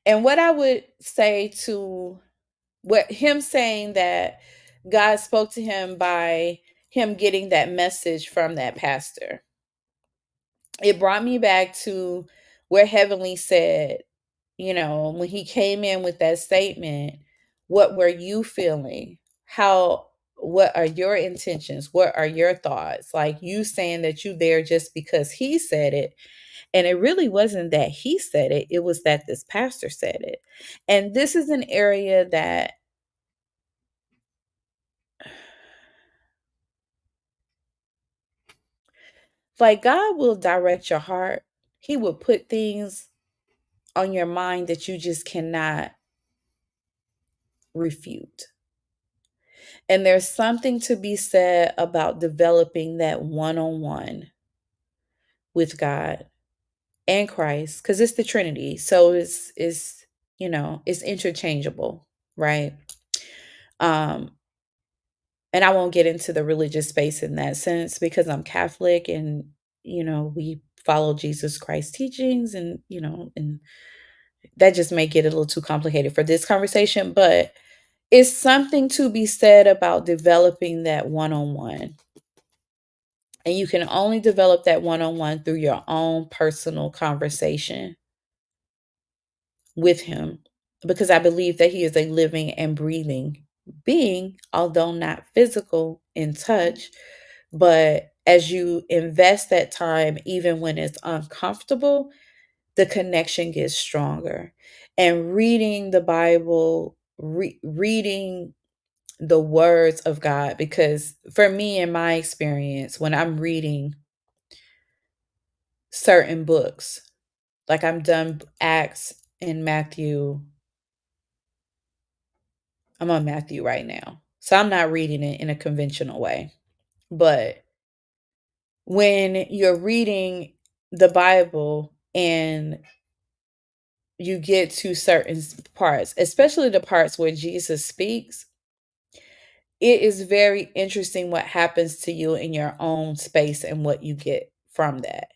S1: And what I would say to what him saying that God spoke to him by him getting that message from that pastor, it brought me back to where Heavenly said, when he came in with that statement, what were you feeling? What are your intentions? What are your thoughts? Like, you saying that you there just because he said it. And it really wasn't that he said it, it was that this pastor said it. And this is an area that, like, God will direct your heart. He will put things on your mind that you just cannot refute. And there's something to be said about developing that one on one with God and Christ, because it's the Trinity. So it's interchangeable, right? Um, and I won't get into the religious space in that sense because I'm Catholic, and we follow Jesus Christ's teachings, and and that just may get a little too complicated for this conversation, but it's something to be said about developing that one-on-one. And you can only develop that one-on-one through your own personal conversation with him, because I believe that he is a living and breathing being, although not physical in touch. But as you invest that time, even when it's uncomfortable, the connection gets stronger. And reading the Bible, reading the words of God, because for me, in my experience, when I'm reading certain books, like I'm done Acts and Matthew, I'm on Matthew right now. So I'm not reading it in a conventional way. But when you're reading the Bible and you get to certain parts, especially the parts where Jesus speaks, it is very interesting what happens to you in your own space and what you get from that.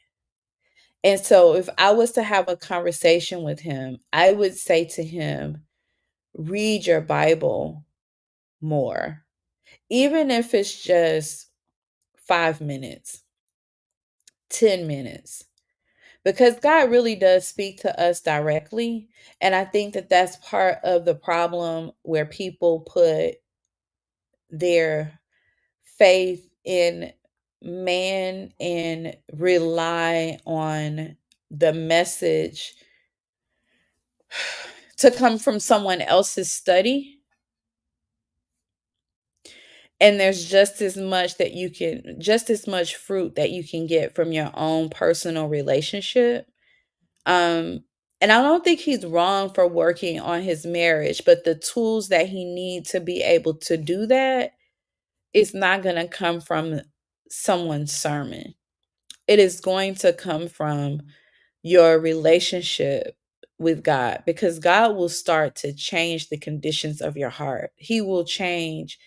S1: And so, if I was to have a conversation with him, I would say to him, read your Bible more, even if it's just 5 minutes, 10 minutes, because God really does speak to us directly. And I think that that's part of the problem where people put their faith in man and rely on the message to come from someone else's study. And there's just as much fruit that you can get from your own personal relationship. Um, and I don't think he's wrong for working on his marriage, but the tools that he needs to be able to do that is not going to come from someone's sermon. It is going to come from your relationship with God, because God will start to change the conditions of your heart. He will change.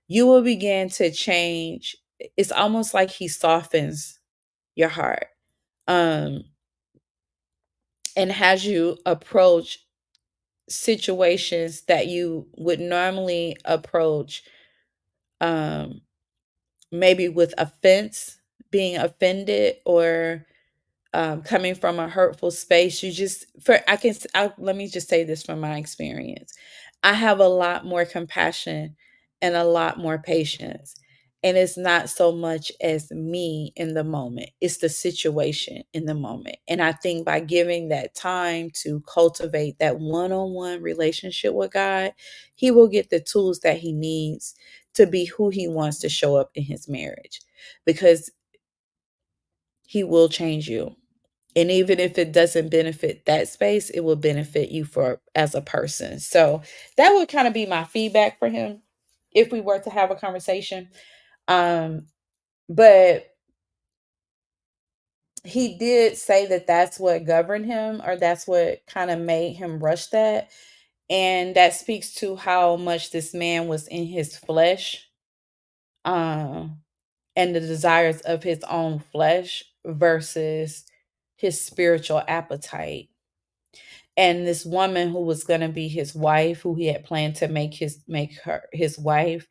S1: You will begin to change. It's almost like he softens your heart. Um and has you approach situations that you would normally approach, um maybe with offense, being offended, or coming from a hurtful space. You just for let me just say this from my experience. I have a lot more compassion and a lot more patience. And it's not so much as me in the moment, it's the situation in the moment. And I think by giving that time to cultivate that one-on-one relationship with God, he will get the tools that he needs to be who he wants to show up in his marriage, because he will change you. And even if it doesn't benefit that space, it will benefit you for as a person. So that would kind of be my feedback for him if we were to have a conversation. Um, but he did say that that's what governed him, or that's what kind of made him rush that. And that speaks to how much this man was in his flesh, um, and the desires of his own flesh versus his spiritual appetite. And this woman who was going to be his wife, who he had planned to make her his wife,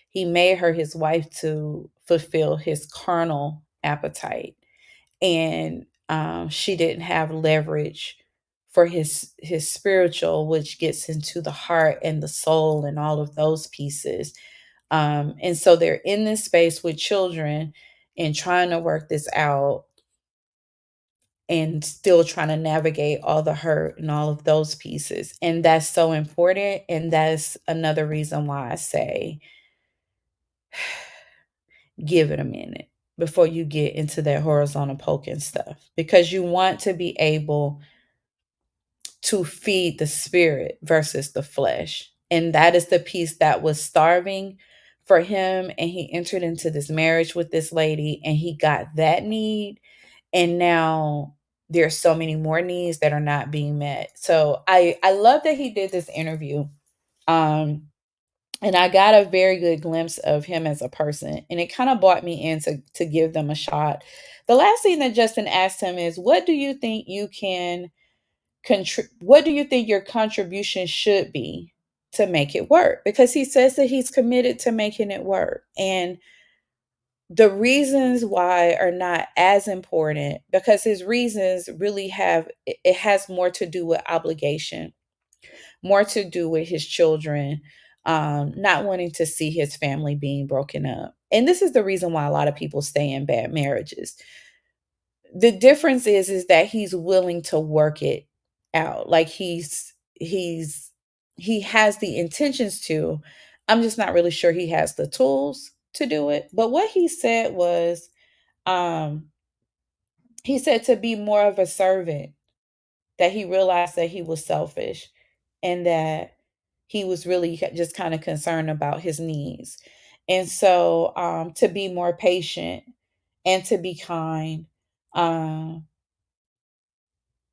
S1: he made her his wife to fulfill his carnal appetite. And she didn't have leverage for his spiritual, which gets into the heart and the soul and all of those pieces. And so they're in this space with children and trying to work this out, and still trying to navigate all the hurt and all of those pieces. And that's so important. And that's another reason why I say, give it a minute before you get into that horizontal poking stuff, because you want to be able to feed the spirit versus the flesh. And that is the piece that was starving for him. And he entered into this marriage with this lady and he got that need. And now there's so many more needs that are not being met. So I love that he did this interview. Um and I got a very good glimpse of him as a person, and it kind of brought me in to give them a shot. The last thing that Justin asked him is, what do you think you can what do you think your contribution should be to make it work? Because he says that he's committed to making it work. And the reasons why are not as important, because his reasons really it has more to do with obligation, more to do with his children, not wanting to see his family being broken up. And this is the reason why a lot of people stay in bad marriages. The difference is that he's willing to work it out. Like he has the intentions to. I'm just not really sure he has the tools to do it. But what he said was, um he said to be more of a servant, that he realized that he was selfish, and that He was really just kind of concerned about his needs. And so to be more patient and to be kind, um,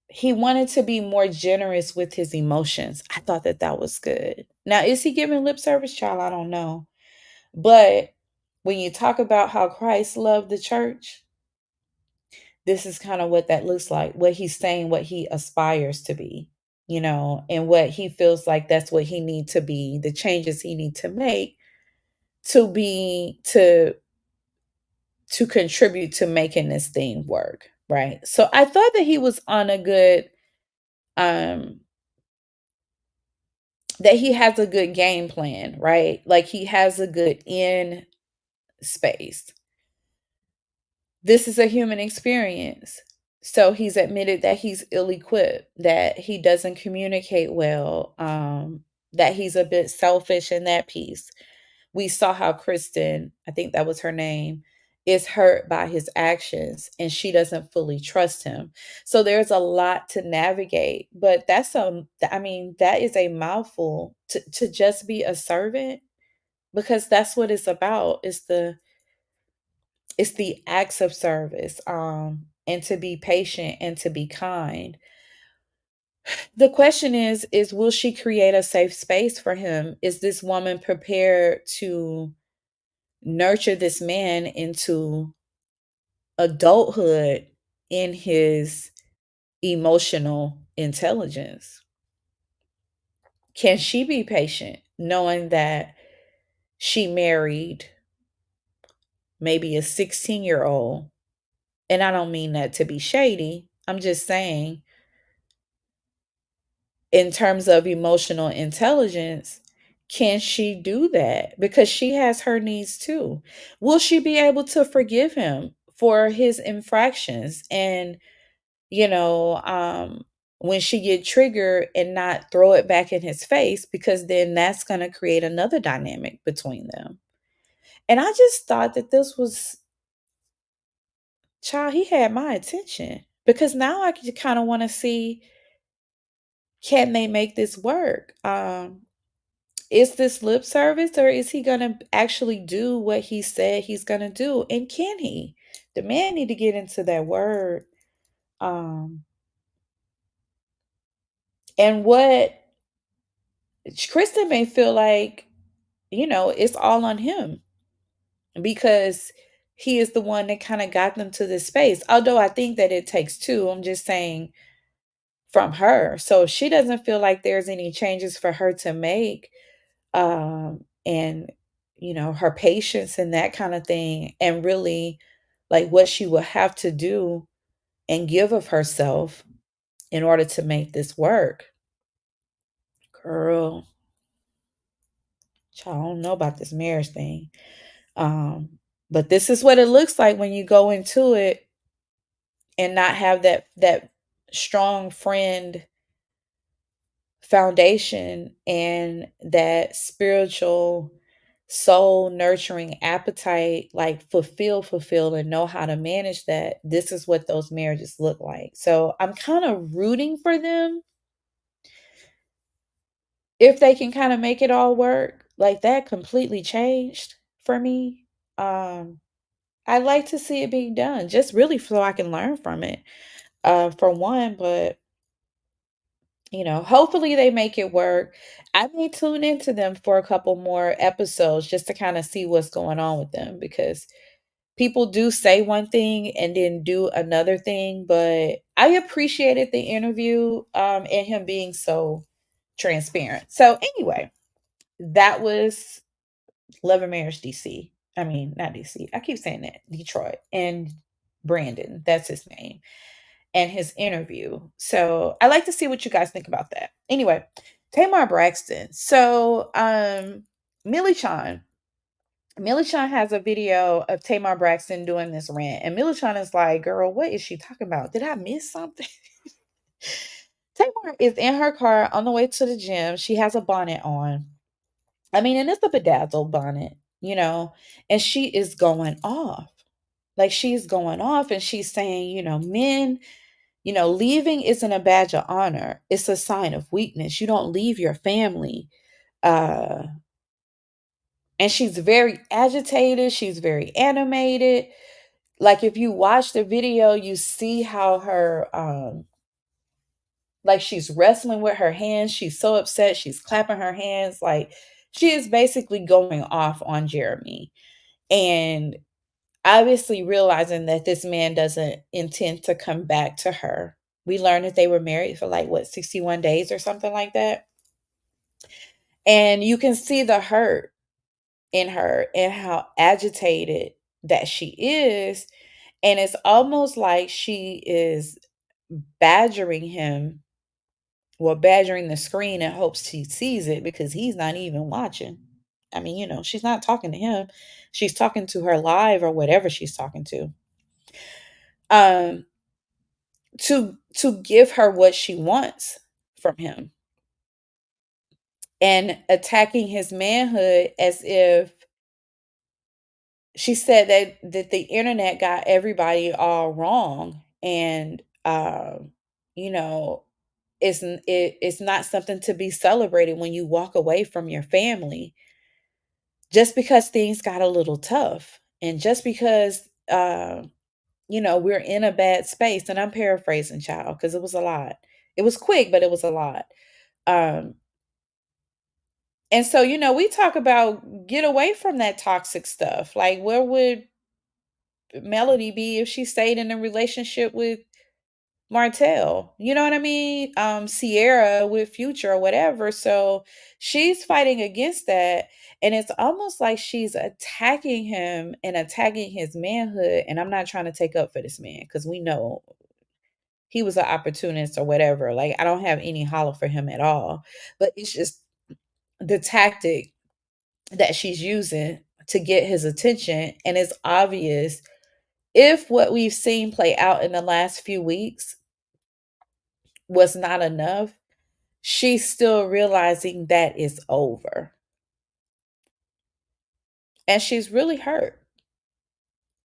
S1: he wanted to be more generous with his emotions. I thought that that was good. Now, is he giving lip service, child? I don't know. But when you talk about how Christ loved the church, this is kind of what that looks like, what he's saying, what he aspires to be, and what he feels like that's what he needs to be, the changes he needs to make to be to contribute to making this thing work, right? So I thought that he was on a good um that he has a good game plan, right? Like he has a good end space. This is a human experience. So he's admitted that he's ill equipped, that he doesn't communicate well, that he's a bit selfish in that piece. We saw how Kristen, I think that was her name, is hurt by his actions and she doesn't fully trust him. So there's a lot to navigate, but I mean, that is a mouthful to just be a servant because that's what it's about. It's the acts of service, and to be patient and to be kind. The question is will she create a safe space for him? Is this woman prepared to nurture this man into adulthood in his emotional intelligence? Can she be patient knowing that she married maybe a 16-year-old? And I don't mean that to be shady. I'm just saying, in terms of emotional intelligence, can she do that? Because she has her needs too. Will she be able to forgive him for his infractions and, you know, um, when she get triggered and not throw it back in his face, because then that's going to create another dynamic between them. And I just thought that this was, child, he had my attention because now I kind of want to see, can they make this work? Is this lip service or is he going to actually do what he said he's going to do? And can he? The man need to get into that word. Um, and what Kristen may feel like, it's all on him because he is the one that kind of got them to this space. Although I think that it takes two. I'm just saying from her. So she doesn't feel like there's any changes for her to make. And her patience and that kind of thing, and really like what she will have to do and give of herself in order to make this work. Girl, child, I don't know about this marriage thing. But this is what it looks like when you go into it and not have that strong friend foundation and that spiritual soul nurturing appetite, like fulfill and know how to manage that. This is what those marriages look like. So I'm kind of rooting for them if they can kind of make it all work. Like that completely changed for me. um I like to see it being done, just really so I can learn from it, for one. But hopefully they make it work. I may tune into them for a couple more episodes just to kind of see what's going on with them, because people do say one thing and then do another thing. But I appreciated the interview, and him being so transparent. So anyway, that was Love and Marriage DC. I mean, not DC. I keep saying that. Detroit. And Brandon, that's his name, and his interview. So I like to see what you guys think about that. Anyway, Tamar Braxton. So Millie Chan. Millie Chan has a video of Tamar Braxton doing this rant. And Millie Chan is like, girl, what is she talking about? Did I miss something? Tamar is in her car on the way to the gym. She has a bonnet on. I mean, and it's a bedazzled bonnet, and she is going off. Like she's going off and she's saying, men, leaving isn't a badge of honor. It's a sign of weakness. You don't leave your family. Uh, and she's very agitated. She's very animated. Like if you watch the video, you see how her like she's wrestling with her hands. She's so upset. She's clapping her hands. Like she is basically going off on Jeremy. And obviously realizing that this man doesn't intend to come back to her. We learned that they were married for like what, 61 days or something like that. And you can see the hurt in her and how agitated that she is. And it's almost like she is badgering him, well, badgering the screen in hopes he sees it because he's not even watching. I mean, she's not talking to him. She's talking to her live or whatever she's talking to. Um, to give her what she wants from him and attacking his manhood as if she said that the internet got everybody all wrong and you know it's not something to be celebrated when you walk away from your family just because things got a little tough and just because we're in a bad space. And I'm paraphrasing, child, because it was a lot. It was quick, but it was a lot. um and so we talk about get away from that toxic stuff. Like, where would Melody be if she stayed in a relationship with Martell? You know what I mean? Sierra with Future or whatever. So she's fighting against that. And it's almost like she's attacking him and attacking his manhood. And I'm not trying to take up for this man because we know he was an opportunist or whatever. Like, I don't have any hollow for him at all. But it's just the tactic that she's using to get his attention. And it's obvious if what we've seen play out in the last few weeks was not enough, she's still realizing that it's over. And she's really hurt.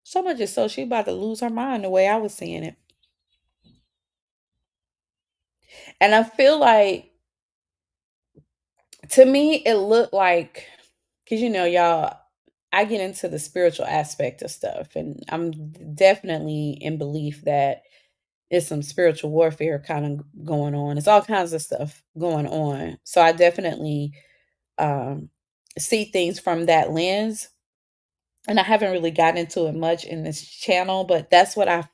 S1: So much is so she about to lose her mind the way I was seeing it. And I feel like, to me, it looked like, because y'all, I get into the spiritual aspect of stuff, and I'm definitely in belief that it's some spiritual warfare kind of going on. It's all kinds of stuff going on. So I definitely um, see things from that lens. And I haven't really gotten into it much in this channel, but that's what I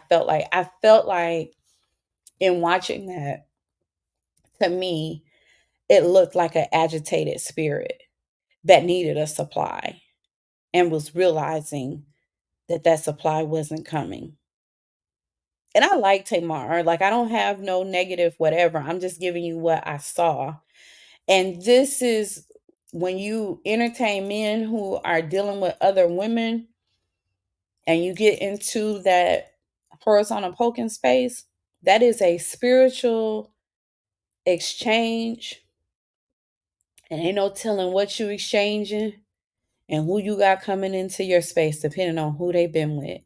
S1: felt like. I felt like in watching that, to me, it looked like an agitated spirit that needed a supply and was realizing that that supply wasn't coming. And I like Tamar. Like, I don't have no negative whatever. I'm just giving you what I saw. And this is when you entertain men who are dealing with other women and you get into that horizontal poking space, that is a spiritual exchange. And ain't no telling what you exchanging and who you got coming into your space, depending on who they've been with.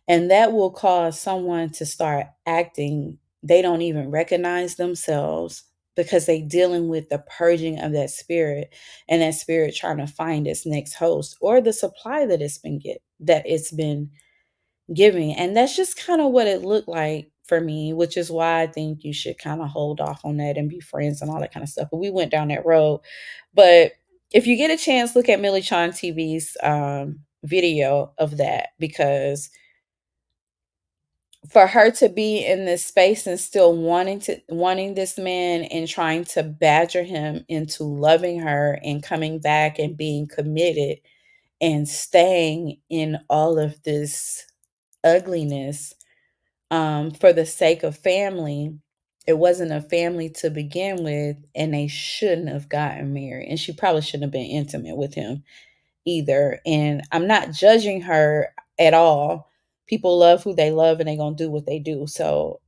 S1: And that will cause someone to start acting they don't even recognize themselves because they dealing with the purging of that spirit, and that spirit trying to find its next host or the supply that it's been giving. And that's just kind of what it looked like for me, which is why I think you should kind of hold off on that and be friends and all that kind of stuff. But we went down that road. But if you get a chance, look at Millie Chon TV's video of that, because for her to be in this space and still wanting this man and trying to badger him into loving her and coming back and being committed and staying in all of this ugliness, for the sake of family. It wasn't a family to begin with, and they shouldn't have gotten married. And she probably shouldn't have been intimate with him either. And I'm not judging her at all. People love who they love and they're going to do what they do. So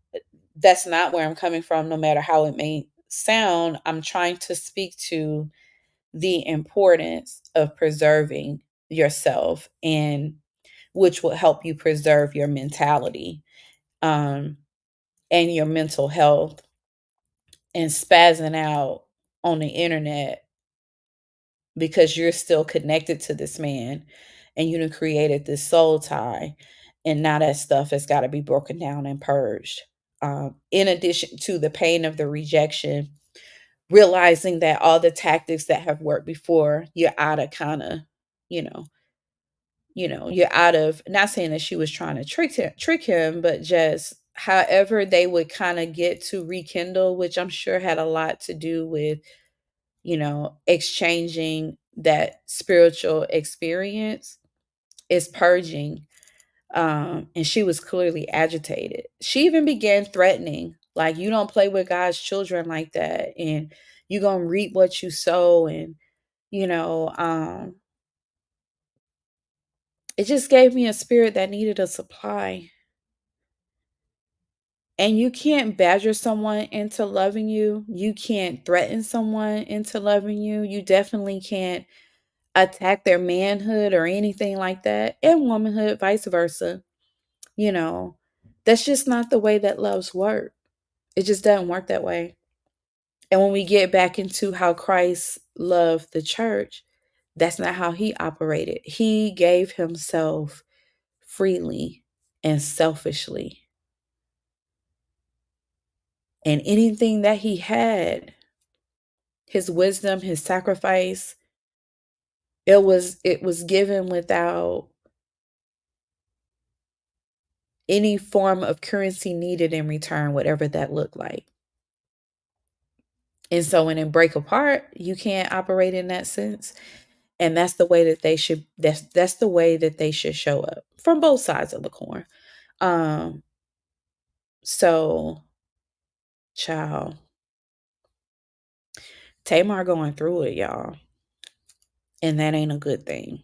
S1: that's not where I'm coming from, no matter how it may sound. I'm trying to speak to the importance of preserving yourself, and which will help you preserve your mentality. Um, and your mental health, and spazzing out on the internet because you're still connected to this man and you done created this soul tie. And now that stuff has got to be broken down and purged. In addition to the pain of the rejection, realizing that all the tactics that have worked before, you're out of kind of, you know, you're out of, not saying that she was trying to trick him, but just however they would kind of get to rekindle, which I'm sure had a lot to do with, exchanging that spiritual experience, is purging. And she was clearly agitated. She even began threatening, like, you don't play with God's children like that, and you're gonna reap what you sow. And you know, um, it just gave me a spirit that needed a supply. And you can't badger someone into loving you. You can't threaten someone into loving you. You definitely can't attack their manhood or anything like that, and womanhood, vice versa. You know, that's just not the way that loves work. It just doesn't work that way. And when we get back into how Christ loved the church, that's not how he operated. He gave himself freely and selfishly. And anything that he had, his wisdom, his sacrifice, it was given without any form of currency needed in return, whatever that looked like. And so when it break apart, you can't operate in that sense. And that's the way that they should, that's the way that they should show up from both sides of the coin. Um, so child, Tamar going through it, y'all. And that ain't a good thing.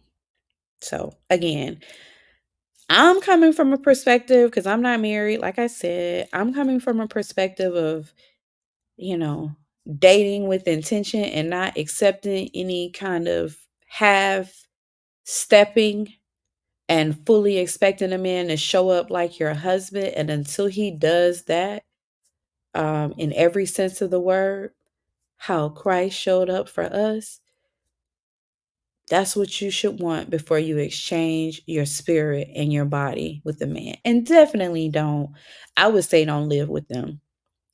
S1: So again, I'm coming from a perspective, because I'm not married, like I said, I'm coming from a perspective of, you know, dating with intention and not accepting any kind of half stepping and fully expecting a man to show up like your husband. And until he does that, in every sense of the word, how Christ showed up for us, that's what you should want before you exchange your spirit and your body with the man. And definitely don't, I would say, don't live with them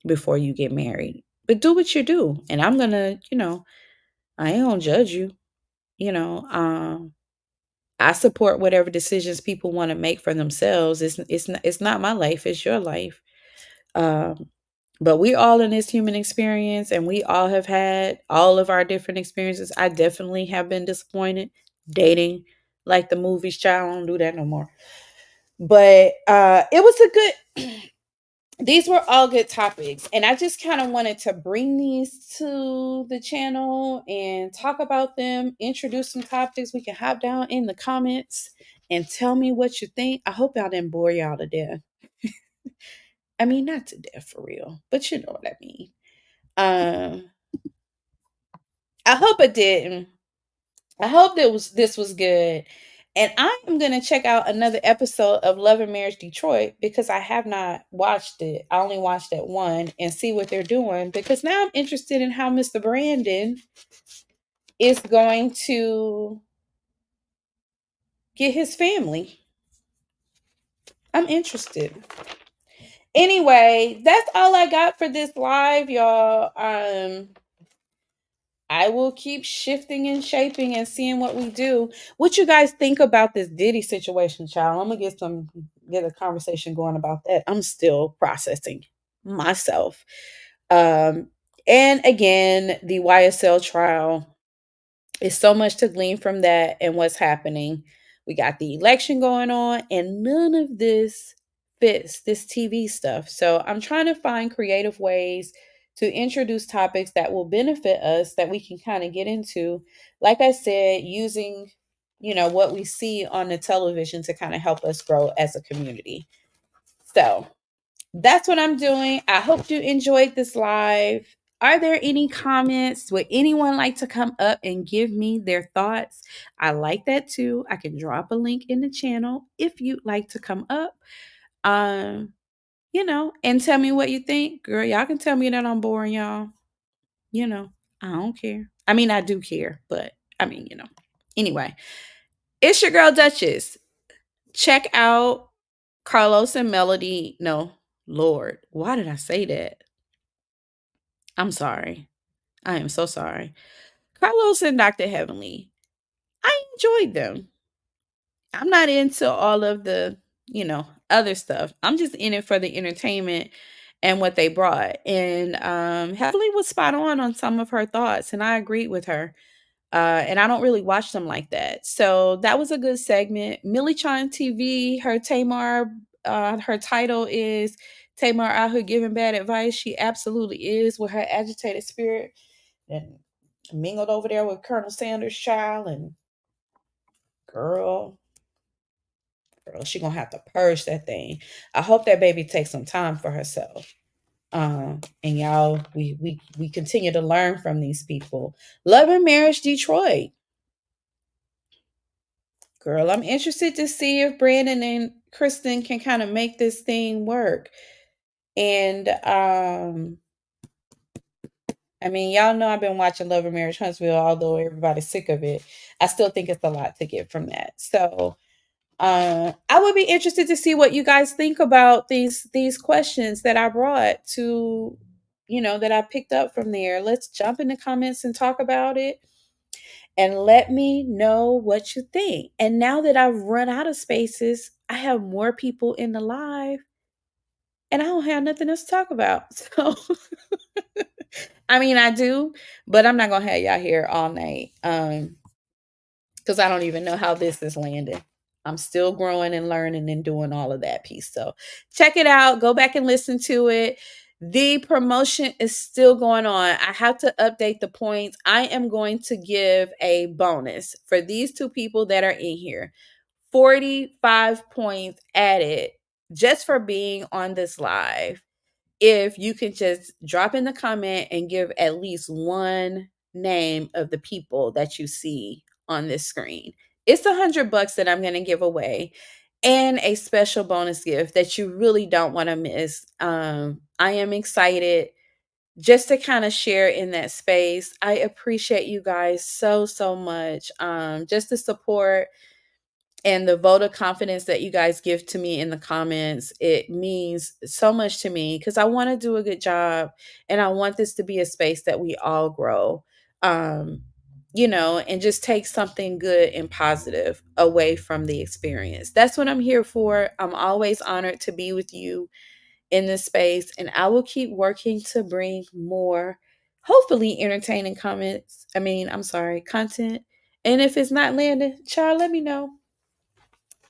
S1: before you get married. But do what you do. And I'm going to, I ain't going to judge you. You know, I support whatever decisions people want to make for themselves. It's not my life, it's your life. Um, but we all in this human experience, and we all have had all of our different experiences. I definitely have been disappointed dating like the movies. Child, I don't do that no more. But it was a good these were all good topics, and I just kind of wanted to bring these to the channel and talk about them, introduce some topics. We can hop down in the comments and tell me what you think. I hope y'all didn't bore y'all to death. I mean, not to death for real, but you know what I mean. um I hope it didn't. I hope that this was good. And I am going to check out another episode of Love and Marriage Detroit, because I have not watched it. I only watched that one, and see what they're doing, because now I'm interested in how Mr. Brandon is going to get his family. I'm interested. Anyway, that's all I got for this live, y'all. I will keep shifting and shaping and seeing what we do. What you guys think about this Diddy situation, child? I'm gonna get a conversation going about that. I'm still processing myself. Um, and again, the YSL trial. It's so much to glean from that and what's happening. We got the election going on, and none of this fits this TV stuff. So I'm trying to find creative ways to introduce topics that will benefit us, that we can kind of get into. Like I said, using, what we see on the television to kind of help us grow as a community. So that's what I'm doing. I hope you enjoyed this live. Are there any comments? Would anyone like to come up and give me their thoughts? I like that too. I can drop a link in the channel if you'd like to come up. Um, and tell me what you think. Girl, y'all can tell me that I'm boring, y'all. I don't care. I mean, I do care, but I mean, Anyway, it's your girl Duchess. Check out Carlos and Melody. No, Lord, why did I say that? I'm sorry. I am so sorry. Carlos and Dr. Heavenly. I enjoyed them. I'm not into all of the, other stuff. I'm just in it for the entertainment and what they brought. And Heavenly was spot on some of her thoughts, and I agreed with her. And I don't really watch them like that. So that was a good segment. Millie Chan TV, her title is Tamar out here giving bad advice. She absolutely is, with her agitated spirit and mingled over there with Colonel Sanders' child. And girl, she gonna have to purge that thing. I hope that baby takes some time for herself. And y'all, we continue to learn from these people. Love and Marriage Detroit. Girl, I'm interested to see if Brandon and Kristen can kind of make this thing work. And I mean, y'all know I've been watching Love and Marriage Huntsville, although everybody's sick of it. I still think it's a lot to get from that. So I would be interested to see what you guys think about these questions that I brought to, that I picked up from there. Let's jump in the comments and talk about it, and let me know what you think. And now that I've run out of spaces, I have more people in the live, and I don't have nothing else to talk about. So I mean, I do, but I'm not gonna have y'all here all night. Because I don't even know how this is landing. I'm still growing and learning and doing all of that piece. So check it out. Go back and listen to it. The promotion is still going on. I have to update the points. I am going to give a bonus for these two people that are in here. 45 points added just for being on this live. If you can just drop in the comment and give at least one name of the people that you see on this screen. It's $100 that I'm going to give away, and a special bonus gift that you really don't want to miss. I am excited just to kind of share in that space. I appreciate you guys so much. Just the support and the vote of confidence that you guys give to me in the comments. It means so much to me because I want to do a good job, and I want this to be a space that we all grow. Um, and just take something good and positive away from the experience. That's what I'm here for. I'm always honored to be with you in this space, and I will keep working to bring more, hopefully entertaining content. And if it's not landing, child, let me know.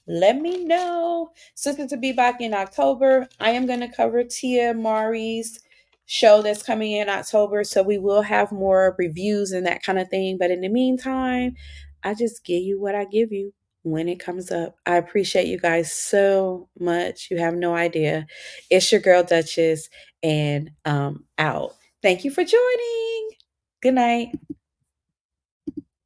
S1: Let me know. Sister to be back in October. I am going to cover Tia Mari's show that's coming in October. So we will have more reviews and that kind of thing. But in the meantime, I just give you what I give you when it comes up. I appreciate you guys so much. You have no idea. It's your girl Duchess, and out. Thank you for joining. Good night.